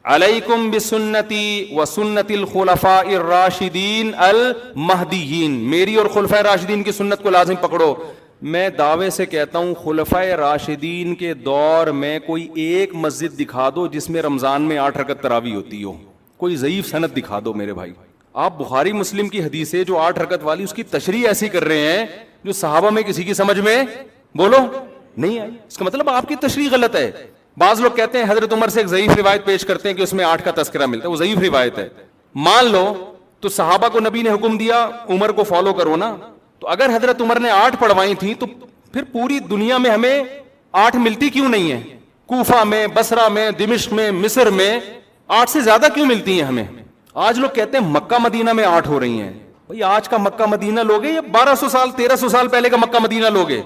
علیکم بسنتی و سنت الخلفاء الراشدین المہدیین, میری اور خلفائے راشدین کی سنت کو لازم پکڑو. میں دعوے سے کہتا ہوں خلفائے راشدین کے دور میں کوئی ایک مسجد دکھا دو جس میں رمضان میں 8 رکعت تراویح ہوتی ہو, کوئی ضعیف سند دکھا دو میرے بھائی. آپ بخاری مسلم کی حدیث ہے جو 8 رکعت والی, اس کی تشریح ایسی کر رہے ہیں جو صحابہ میں کسی کی سمجھ میں بولو نہیں آئی. اس کا مطلب آپ کی تشریح غلط ہے. بعض لوگ کہتے ہیں حضرت عمر سے ایک ضعیف روایت پیش کرتے ہیں کہ اس میں 8 کا تذکرہ ملتا ہے, وہ ضعیف روایت ہے. مان لو تو صحابہ کو نبی نے حکم دیا عمر کو فالو کرو نا, تو اگر حضرت عمر نے 8 پڑھوائی تھیں تو پھر پوری دنیا میں ہمیں 8 ملتی کیوں نہیں ہے؟ کوفہ میں, بصرہ میں, دمشق میں, مصر میں 8 سے زیادہ کیوں ملتی ہیں ہمیں؟ آج لوگ کہتے ہیں مکہ مدینہ میں 8 ہو رہی ہیں. بھئی آج کا مکہ مدینہ لوگے یا 1200 سال 1300 سال پہلے کا مکہ مدینہ لوگے؟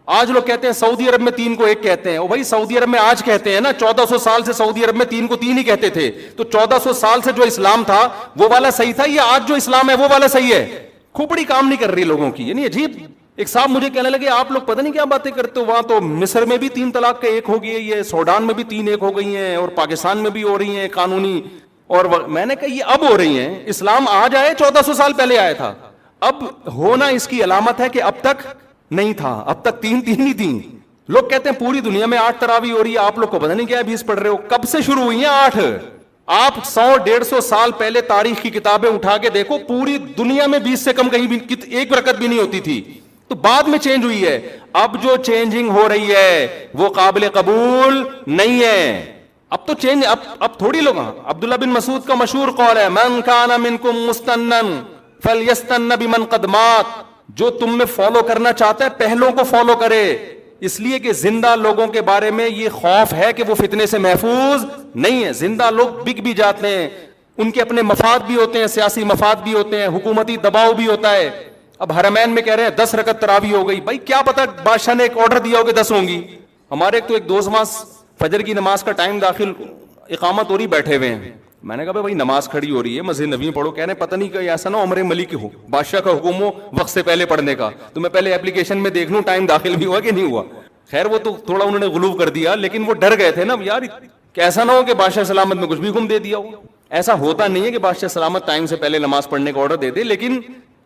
آج لوگ کہتے ہیں سعودی عرب میں 3 کو 1 کہتے ہیں. او بھائی سعودی عرب میں آج کہتے ہیں نا, 1400 سال سے سعودی عرب میں 3 کو 3 ہی کہتے تھے. تو 1400 سال سے جو اسلام تھا وہ والا صحیح تھا یا آج جو اسلام ہے وہ والا صحیح ہے؟ کھوپڑی کام نہیں کر رہی لوگوں کی. یعنی عجیب. ایک صاحب مجھے کہنے لگے آپ لوگ پتہ نہیں کیا باتیں کرتے ہو, وہاں تو مصر میں بھی 3 طلاق کا 1 ہو گئی ہے, سوڈان میں بھی 3 1 ہو گئی ہیں, اور پاکستان میں بھی ہو رہی ہیں قانونی. اور میں نے کہا یہ اب ہو رہی ہیں, اسلام آج آئے 1400 سال پہلے آیا تھا. اب ہونا اس کی علامت ہے کہ اب تک نہیں تھا, اب تک 3 ہی تھیں. لوگ کہتے ہیں پوری دنیا میں 8 تراویح ہو رہی ہے, آپ لوگ کو پتہ نہیں کیا 20 پڑھ رہے ہو. کب سے شروع ہوئی ہیں 8؟ آپ 100-150 سال پہلے تاریخ کی کتابیں اٹھا کے دیکھو, پوری دنیا میں 20 سے کم کہیں بھی 1 رکعت بھی نہیں ہوتی تھی. تو بعد میں چینج ہوئی ہے. اب جو چینجنگ ہو رہی ہے وہ قابل قبول نہیں ہے. اب تو چینج, اب تھوڑی لوگ. عبداللہ بن مسعود کا مشہور قول ہے من کان منکم مستنن فلیستن بمن قد مات, جو تم میں فالو کرنا چاہتا ہے پہلوں کو فالو کرے. اس لیے کہ زندہ لوگوں کے بارے میں یہ خوف ہے کہ وہ فتنے سے محفوظ نہیں ہے. زندہ لوگ بک بھی جاتے ہیں, ان کے اپنے مفاد بھی ہوتے ہیں, سیاسی مفاد بھی ہوتے ہیں, حکومتی دباؤ بھی ہوتا ہے. اب حرمین میں کہہ رہے ہیں 10 رکعت تراویح ہو گئی. بھائی کیا پتا بادشاہ نے ایک آرڈر دیا ہو کہ 10 ہوں گی. ہمارے ایک دوست وہاں فجر کی نماز کا ٹائم داخل اقامت ہو رہی, بیٹھے ہوئے ہیں. میں نے کہا بھائی نماز کھڑی ہو رہی ہے, مسجد نبوی میں پڑھو. کہہ رہے ہیں پتہ نہیں کہ ایسا نہ عمر ملک ہو, بادشاہ کا حکم ہو وقت سے پہلے پڑھنے کا, تو میں پہلے اپلیکیشن میں دیکھ لوں ٹائم داخل بھی ہوا کہ نہیں ہوا. خیر وہ تو تھوڑا انہوں نے غلو کر دیا, لیکن وہ ڈر گئے تھے نا یار کہ ایسا نہ ہو کہ بادشاہ سلامت میں کچھ بھی حکم دے دیا ہو. ایسا ہوتا نہیں ہے کہ بادشاہ سلامت ٹائم سے پہلے نماز پڑھنے کا آرڈر دے دے, لیکن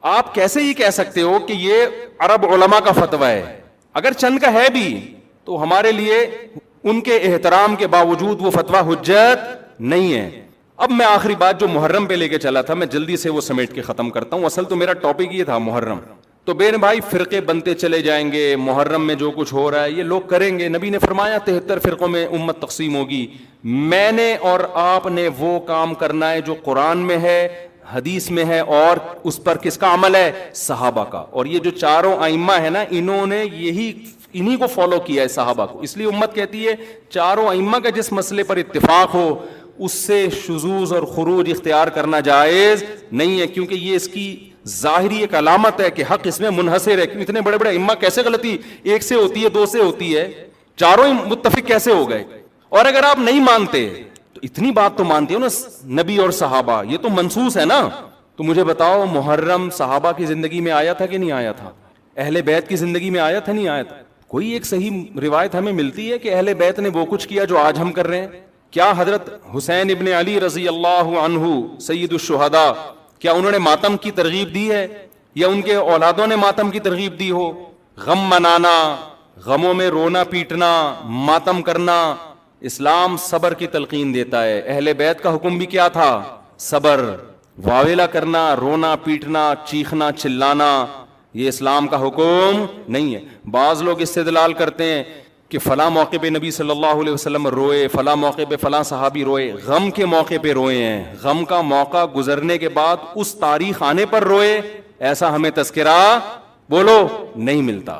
آپ کیسے ہی کہہ سکتے ہو کہ یہ عرب علماء کا فتویٰ ہے؟ اگر چند کا ہے بھی تو ہمارے لیے ان کے احترام کے باوجود وہ فتویٰ حجت نہیں ہے. اب میں آخری بات جو محرم پہ لے کے چلا تھا, میں جلدی سے وہ سمیٹ کے ختم کرتا ہوں. اصل تو میرا ٹاپک یہ تھا محرم. تو بین بھائی فرقے بنتے چلے جائیں گے, محرم میں جو کچھ ہو رہا ہے یہ لوگ کریں گے. نبی نے فرمایا 73 فرقوں میں امت تقسیم ہوگی. میں نے اور آپ نے وہ کام کرنا ہے جو قرآن میں ہے, حدیث میں ہے, اور اس پر کس کا عمل ہے؟ صحابہ کا. اور یہ جو چاروں ائمہ ہے نا, انہوں نے انہی کو فالو کیا ہے, صحابہ کو. اس لیے امت کہتی ہے چاروں ائمہ کا جس مسئلے پر اتفاق ہو اس سے شذوذ اور خروج اختیار کرنا جائز نہیں ہے، کیونکہ یہ اس کی ظاہری ایک علامت ہے کہ حق اس میں منحصر ہے. اتنے بڑے بڑے ائمہ کیسے غلطی ایک سے ہوتی ہے، دو سے ہوتی ہے، چاروں ہی متفق کیسے ہو گئے؟ اور اگر آپ نہیں مانتے تو اتنی بات تو مانتے ہو نا، نبی اور صحابہ یہ تو منصوص ہے نا. تو مجھے بتاؤ محرم صحابہ کی زندگی میں آیا تھا کہ نہیں آیا تھا؟ اہل بیت کی زندگی میں آیا تھا نہیں آیا تھا؟ کوئی ایک صحیح روایت ہمیں ملتی ہے کہ اہل بیت نے وہ کچھ کیا جو آج ہم کر رہے ہیں؟ کیا حضرت حسین ابن علی رضی اللہ عنہ سید الشہداء کیا انہوں نے ماتم کی ترغیب دی ہے، یا ان کے اولادوں نے ماتم کی ترغیب دی ہو؟ غم منانا، غموں میں رونا پیٹنا، ماتم کرنا، اسلام صبر کی تلقین دیتا ہے. اہل بیت کا حکم بھی کیا تھا؟ صبر. واویلا کرنا، رونا پیٹنا، چیخنا چلانا، یہ اسلام کا حکم نہیں ہے. بعض لوگ استدلال کرتے ہیں کہ فلاں موقع پہ نبی صلی اللہ علیہ وسلم روئے، فلاں موقع پہ فلاں صحابی روئے. غم کے موقع پہ روئے ہیں، غم کا موقع گزرنے کے بعد اس تاریخ آنے پر روئے، ایسا ہمیں تذکرہ بولو نہیں ملتا.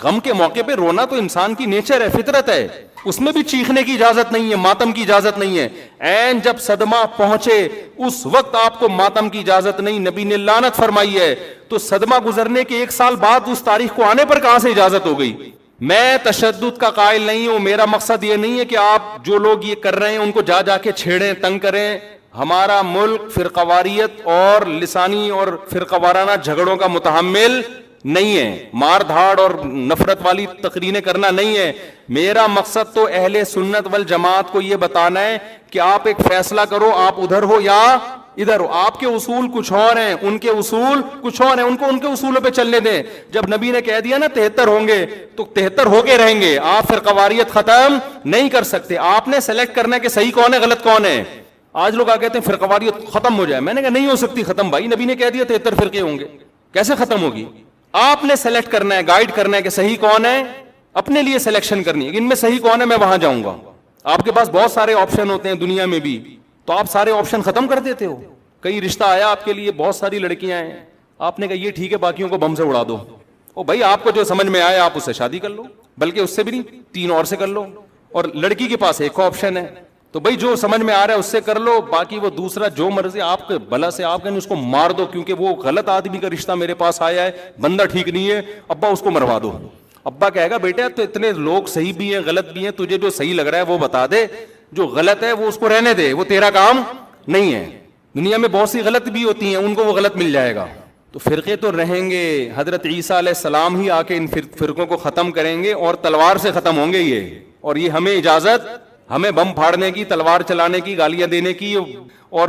غم کے موقع پہ رونا تو انسان کی نیچر ہے، فطرت ہے، اس میں بھی چیخنے کی اجازت نہیں ہے، ماتم کی اجازت نہیں ہے. عین جب صدمہ پہنچے اس وقت آپ کو ماتم کی اجازت نہیں، نبی نے لعنت فرمائی ہے. تو صدمہ گزرنے کے 1 سال بعد اس تاریخ کو آنے پر کہاں سے اجازت ہو گئی؟ میں تشدد کا قائل نہیں ہوں، میرا مقصد یہ نہیں ہے کہ آپ جو لوگ یہ کر رہے ہیں ان کو جا جا کے چھیڑیں، تنگ کریں. ہمارا ملک فرقواریت اور لسانی اور فرقہ وارانہ جھگڑوں کا متحمل نہیں ہے، مار دھاڑ اور نفرت والی تقریریں کرنا نہیں ہے. میرا مقصد تو اہل سنت والجماعت کو یہ بتانا ہے کہ آپ ایک فیصلہ کرو، آپ ادھر ہو یا ادھر ہو. آپ کے اصول کچھ اور ہیں، ان کے اصول کچھ اور ہیں، ان کو ان کے اصولوں پہ چلنے دیں. جب نبی نے کہہ دیا نا 73 ہوں گے تو 73 ہو کے رہیں گے. آپ فرقواریت ختم نہیں کر سکتے. آپ نے سلیکٹ کرنا ہے کہ صحیح کون ہے غلط کون ہے. آج لوگ کہتے ہیں فرقواریت ختم ہو جائے، میں نے کہا نہیں ہو سکتی ختم بھائی، نبی نے کہہ دیا 73 فرقے ہوں گے، کیسے ختم ہوگی؟ آپ نے سلیکٹ کرنا ہے، گائیڈ کرنا ہے کہ صحیح کون ہے، اپنے لیے سلیکشن کرنی ہے، ان میں صحیح کون ہے میں وہاں جاؤں گا. آپ کے پاس بہت سارے آپشن ہوتے ہیں دنیا میں بھی، تو آپ سارے آپشن ختم کر دیتے ہو. کئی رشتہ آیا آپ کے لیے، بہت ساری لڑکیاں ہیں، آپ نے کہا یہ ٹھیک ہے باقیوں کو بم سے اڑا دو. او بھائی آپ کو جو سمجھ میں آئے آپ اس سے شادی کر لو، بلکہ اس سے بھی نہیں 3 اور سے کر لو. اور لڑکی کے پاس ایک آپشن ہے، تو بھائی جو سمجھ میں آ رہا ہے اس سے کر لو، باقی وہ دوسرا جو مرضی آپ کے بلا سے آپ کہیں اس کو مار دو، کیونکہ وہ غلط آدمی کا رشتہ میرے پاس آیا ہے، بندہ ٹھیک نہیں ہے، ابا اس کو مروا دو. ابا کہے گا بیٹا تو اتنے لوگ صحیح بھی ہیں غلط بھی ہیں، تجھے جو صحیح لگ رہا ہے وہ بتا دے، جو غلط ہے وہ اس کو رہنے دے، وہ تیرا کام نہیں ہے. دنیا میں بہت سی غلط بھی ہوتی ہیں، ان کو وہ غلط مل جائے گا. تو فرقے تو رہیں گے، حضرت عیسیٰ علیہ السلام ہی آ کے ان فرقوں کو ختم کریں گے، اور تلوار سے ختم ہوں گے یہ. اور یہ ہمیں اجازت، ہمیں بم پھاڑنے کی، تلوار چلانے کی، گالیاں دینے کی اور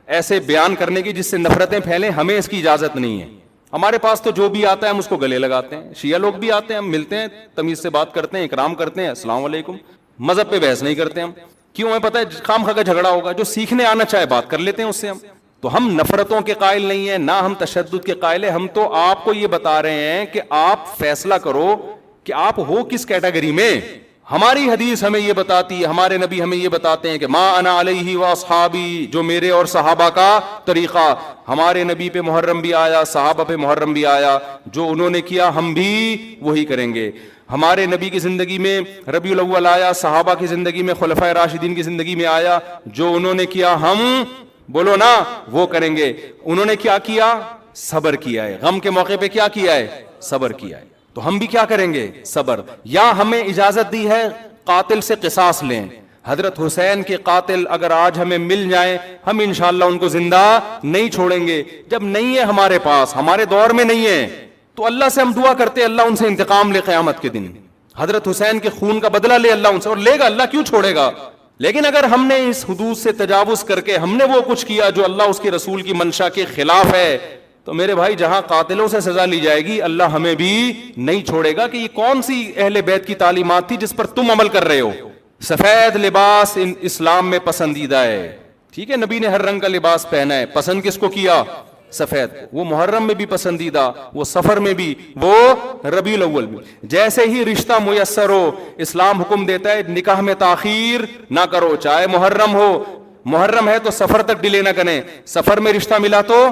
ایسے بیان کرنے کی جس سے نفرتیں پھیلیں، ہمیں اس کی اجازت نہیں ہے. ہمارے پاس تو جو بھی آتا ہے ہم اس کو گلے لگاتے ہیں. شیعہ لوگ بھی آتے ہیں، ہم ملتے ہیں، تمیز سے بات کرتے ہیں، اکرام کرتے ہیں، السلام علیکم. مذہب پہ بحث نہیں کرتے ہم، کیوں؟ ہمیں پتہ ہے خام خواہ کا جھگڑا ہوگا، جو سیکھنے آنا چاہے بات کر لیتے ہیں اس سے. ہم تو ہم نفرتوں کے قائل نہیں ہیں، نہ ہم تشدد کے قائل ہیں. ہم تو آپ کو یہ بتا رہے ہیں کہ آپ فیصلہ کرو کہ آپ ہو کس کیٹیگری میں. ہماری حدیث ہمیں یہ بتاتی ہے، ہمارے نبی ہمیں یہ بتاتے ہیں کہ ما انا علیہ واصحابی، جو میرے اور صحابہ کا طریقہ. ہمارے نبی پہ محرم بھی آیا، صحابہ پہ محرم بھی آیا، جو انہوں نے کیا ہم بھی وہی کریں گے. ہمارے نبی کی زندگی میں ربیع الاول آیا، صحابہ کی زندگی میں خلفائے راشدین کی زندگی میں آیا، جو انہوں نے کیا ہم بولو نا وہ کریں گے. انہوں نے کیا کیا؟ صبر کیا ہے. غم کے موقع پہ کیا کیا ہے؟ صبر کیا ہے. تو ہم بھی کیا کریں گے؟ صبر. یا ہمیں اجازت دی ہے قاتل سے قصاص لیں. حضرت حسین کے قاتل اگر آج ہمیں مل جائیں، ہم انشاءاللہ ان کو زندہ نہیں چھوڑیں گے. جب نہیں ہے ہمارے پاس، ہمارے دور میں نہیں ہے، تو اللہ سے ہم دعا کرتے اللہ ان سے انتقام لے قیامت کے دن. حضرت حسین کے خون کا بدلہ لے اللہ ان سے، اور لے گا، اللہ کیوں چھوڑے گا. لیکن اگر ہم نے اس حدود سے تجاوز کر کے ہم نے وہ کچھ کیا جو اللہ اس کے رسول کی منشا کے خلاف ہے، تو میرے بھائی جہاں قاتلوں سے سزا لی جائے گی، اللہ ہمیں بھی نہیں چھوڑے گا. کہ یہ کون سی اہل بیت کی تعلیمات تھی جس پر تم عمل کر رہے ہو؟ سفید لباس اسلام میں پسندیدہ ہے، ٹھیک ہے، نبی نے ہر رنگ کا لباس پہنا ہے. پسند کس کو کیا؟ سفید. وہ محرم میں بھی پسندیدہ، وہ سفر میں بھی، وہ ربیع الاول بھی. جیسے ہی رشتہ میسر ہو، اسلام حکم دیتا ہے نکاح میں تاخیر نہ کرو، چاہے محرم ہو. محرم ہے تو سفر تک ڈیلے نہ کریں، سفر میں رشتہ ملا تو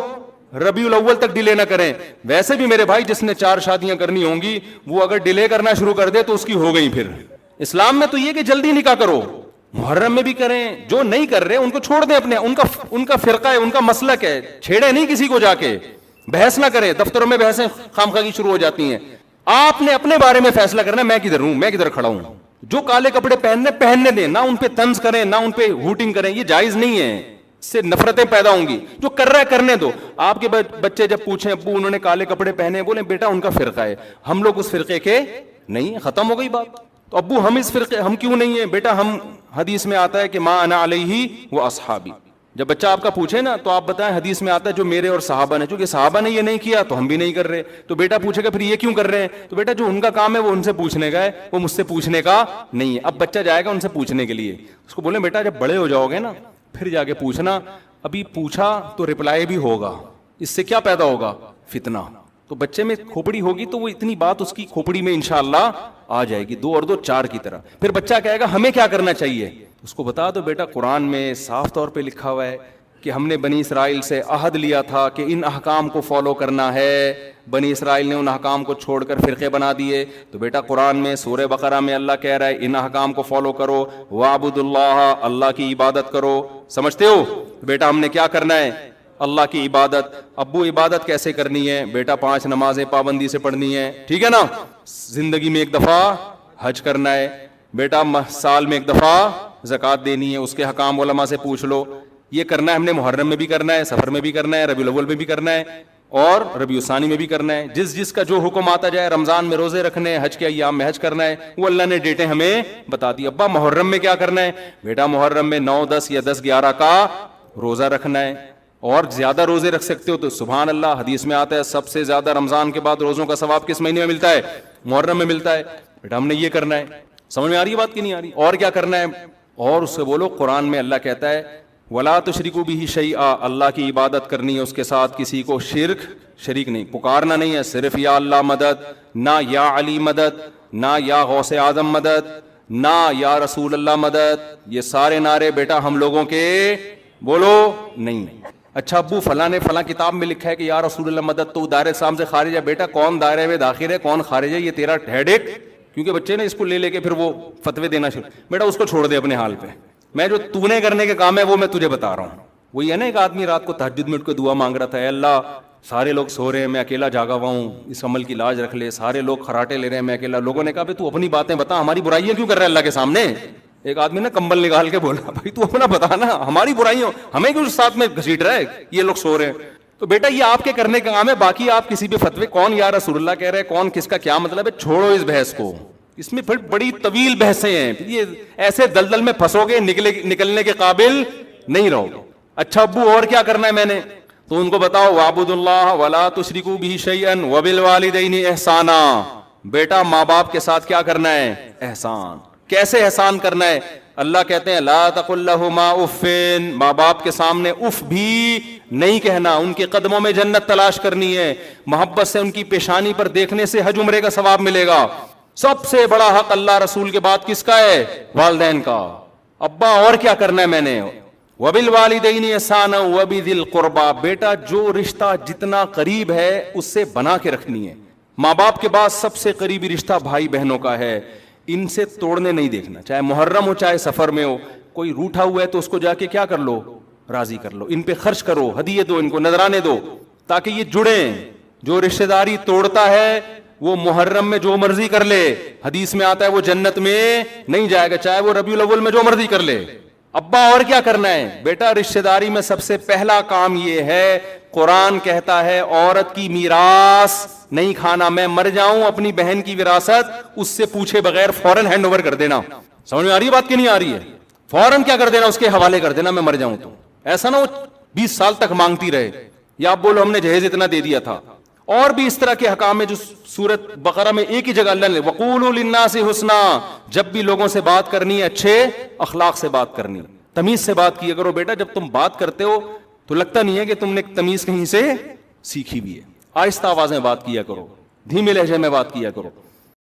ربیع الاول تک ڈیلے نہ کریں. ویسے بھی میرے بھائی جس نے 4 شادیاں کرنی ہوں گی، وہ اگر ڈیلے کرنا شروع کر دے تو اس کی ہو گئی. پھر اسلام میں تو یہ کہ جلدی نکاح کرو، محرم میں بھی کریں, جو نہیں کر رہے ان کو چھوڑ دیں, اپنے ان کا فرقہ ہے, ان کا مسلک ہے, چھیڑے نہیں کسی کو, جا کے بحث نہ کریں. دفتروں میں بحثیں خامخواہی شروع ہو جاتی ہیں. آپ نے اپنے بارے میں فیصلہ کرنا ہے, میں کدھر ہوں, میں کدھر کھڑا ہوں. جو کالے کپڑے پہننے دیں, نہ ان پہ طنز کریں, نہ ان پہ ہوٹنگ کریں, یہ جائز نہیں ہے, اس سے نفرتیں پیدا ہوں گی. جو کر رہا ہے کرنے دو. آپ کے بچے جب پوچھیں ابو انہوں نے کالے کپڑے پہنے, بولیں بیٹا ان کا فرقہ ہے, ہم لوگ اس فرقے کے نہیں, ختم ہو گئی بات. تو ابو ہم اس فرقے ہم کیوں نہیں ہیں, بیٹا ہم حدیث میں آتا ہے کہ ما انا علیہ و اصحابی. جب بچہ آپ کا پوچھے نا تو آپ بتائیں حدیث میں آتا ہے جو میرے اور صحابہ نے, چونکہ صحابہ نے یہ نہیں کیا تو ہم بھی نہیں کر رہے. تو بیٹا پوچھے گا پھر یہ کیوں کر رہے ہیں, تو بیٹا جو ان کا کام ہے وہ ان سے پوچھنے کا ہے, وہ مجھ سے پوچھنے کا نہیں ہے. اب بچہ جائے گا ان سے پوچھنے کے لیے, اس کو بولیں بیٹا جب بڑے ہو جاؤ گے نا پھر جا کے پوچھنا, ابھی پوچھا تو رپلائی بھی ہوگا, اس سے کیا پیدا ہوگا, فتنہ. تو بچے میں کھوپڑی ہوگی تو وہ اتنی بات اس کی کھوپڑی میں انشاءاللہ آ جائے گی, 2 اور 2 4 کی طرح. پھر بچہ کہے گا ہمیں کیا کرنا چاہیے, اس کو بتا دو بیٹا قرآن میں صاف طور پہ لکھا ہوا ہے کہ ہم نے بنی اسرائیل سے عہد لیا تھا کہ ان احکام کو فالو کرنا ہے. بنی اسرائیل نے ان احکام کو چھوڑ کر فرقے بنا دیے. تو بیٹا قرآن میں سورہ بقرہ میں اللہ کہہ رہا ہے ان احکام کو فالو کرو, وَاعْبُدُوا اللَّهَ, اللہ کی عبادت کرو. سمجھتے ہو بیٹا ہم نے کیا کرنا ہے, اللہ کی عبادت. ابو عبادت کیسے کرنی ہے, بیٹا 5 نمازیں پابندی سے پڑھنی ہے, ٹھیک ہے نا. زندگی میں 1 دفعہ حج کرنا ہے, بیٹا سال میں 1 دفعہ زکوٰۃ دینی ہے, اس کے حکام علماء سے پوچھ لو. یہ کرنا ہے ہم نے, محرم میں بھی کرنا ہے, سفر میں بھی کرنا ہے, ربیع الاول میں بھی کرنا ہے, اور ربیع الثانی میں بھی کرنا ہے. جس کا جو حکم آتا جائے, رمضان میں روزے رکھنے, حج کے ایام میں حج کرنا ہے, وہ اللہ نے ڈیٹیں ہمیں بتا دی. ابا محرم میں کیا کرنا ہے, بیٹا محرم میں 9 10 یا 10 11 کا روزہ رکھنا ہے, اور زیادہ روزے رکھ سکتے ہو تو سبحان اللہ, حدیث میں آتا ہے سب سے زیادہ رمضان کے بعد روزوں کا ثواب کس مہینے میں ملتا ہے, محرم میں ملتا ہے. بیٹا ہم نے یہ کرنا ہے. سمجھ میں آ رہی ہے بات کی نہیں آ رہی, اور کیا کرنا ہے, اور اس سے بولو قرآن میں اللہ کہتا ہے وَلَا تُشْرِكُوا بِهِ شَيْئًا, اللہ کی عبادت کرنی ہے, اس کے ساتھ کسی کو شریک نہیں, پکارنا نہیں ہے صرف یا اللہ مدد, نہ یا علی مدد, نہ یا غوث اعظم مدد, نہ یا رسول اللہ مدد. یہ سارے نعرے بیٹا ہم لوگوں کے بولو نہیں. اچھا ابو فلاں نے فلاں کتاب میں لکھا ہے کہ یا رسول اللہ مدد, تو دائرے اسلام سے خارج ہے. بیٹا کون دائرے میں داخل ہے کون خارج ہے, یہ تیرا ہیڈ ایک, کیونکہ بچے نے اس کو لے کے پھر وہ فتوے دینا شروع. بیٹا اس کو چھوڑ دے اپنے حال پہ, میں جو تو نے کرنے کے کام ہے وہ میں تجھے بتا رہا ہوں. وہی ہے نا, ایک آدمی رات کو تہجد میں اٹھ کے دعا مانگ رہا تھا, اے اللہ سارے لوگ سو رہے ہیں, میں اکیلا جاگا ہوا ہوں, اس عمل کی لاج رکھ لے, سارے لوگ خراٹے لے رہے ہیں, میں اکیلا. لوگوں نے کہا بھائی تو اپنی باتیں بتا, ہماری برائیاں کیوں کر رہا ہے اللہ کے سامنے. ایک آدمی نے کمبل نکال کے بولا بھائی تو اپنا بتا نا, ہماری برائیوں ہمیں کیوں ساتھ میں گھسیٹ رہا ہے, یہ لوگ سو رہے ہیں. تو بیٹا یہ آپ کے کرنے کا کام ہے, باقی آپ کسی بھی فتوے کون یا رسول اللہ کہہ رہے ہیں, کون کس کا کیا مطلب ہے, چھوڑو اس بحث کو. اس میں پھر بڑی طویل بحثیں ہیں, یہ ایسے دلدل میں پھنسو گے, نکلنے کے قابل نہیں رہو گے. اچھا ابو اور کیا کرنا ہے میں نے, تو ان کو بتاؤ وَاعْبُدُوا اللَّهَ وَلَا تُشْرِكُوا بِهِ شَيْئًا وَبِالْوَالِدَيْنِ إِحْسَانًا. بیٹا ماں باپ کے ساتھ کیا کرنا ہے, احسان. کیسے احسان کرنا ہے, اللہ کہتے ہیں لا تقل لہما اف, ماں باپ کے سامنے اف بھی نہیں کہنا, ان کے قدموں میں جنت تلاش کرنی ہے, محبت سے ان کی پیشانی پر دیکھنے سے حج عمرے کا ثواب ملے گا. سب سے بڑا حق اللہ رسول کے بعد کس کا ہے, والدین کا. ابا اور کیا کرنا ہے میں نے, وَبِالْوَالِدَيْنِ إِحْسَانًا وَبِذِي الْقُرْبَى, بیٹا جو رشتہ جتنا قریب ہے اس سے بنا کے رکھنی ہے. ماں باپ کے بعد سب سے قریبی رشتہ بھائی بہنوں کا ہے, ان سے توڑنے نہیں دیکھنا, چاہے محرم ہو چاہے سفر میں ہو. کوئی روٹھا ہوا ہے تو اس کو جا کے کیا کر لو, راضی کر لو, ان پہ خرچ کرو, ہدیے دو, ان کو نذرانے دو, تاکہ یہ جڑیں. جو رشتہ داری توڑتا ہے وہ محرم میں جو مرضی کر لے, حدیث میں آتا ہے وہ جنت میں نہیں جائے گا, چاہے وہ ربیع الاول میں جو مرضی کر لے. ابا اور کیا کرنا ہے, بیٹا رشتہ داری میں سب سے پہلا کام یہ ہے, قرآن کہتا ہے عورت کی میراث نہیں کھانا. میں مر جاؤں اپنی بہن کی وراثت اس سے پوچھے بغیر فوراً ہینڈ اوور کر دینا. سمجھ میں آ رہی ہے بات کی نہیں آ رہی ہے, فوراً کیا کر دینا, اس کے حوالے کر دینا, میں مر جاؤں تو. ایسا نہ وہ 20 سال تک مانگتی رہے, یا آپ بولو ہم نے جہیز اتنا دے دیا تھا. اور بھی اس طرح کے حکام ہے جو سورت بقرہ میں ایک ہی جگہ اللہ نے وَقُولُوا لِلنَّاسِ حُسْنًا, جب بھی لوگوں سے بات کرنی ہے اچھے اخلاق سے بات کرنی, تمیز سے بات کیا کرو. بیٹا جب تم بات کرتے ہو تو لگتا نہیں ہے کہ تم نے تمیز کہیں سے سیکھی بھی ہے. آہستہ آواز میں بات کیا کرو, دھیمے لہجے میں بات کیا کرو.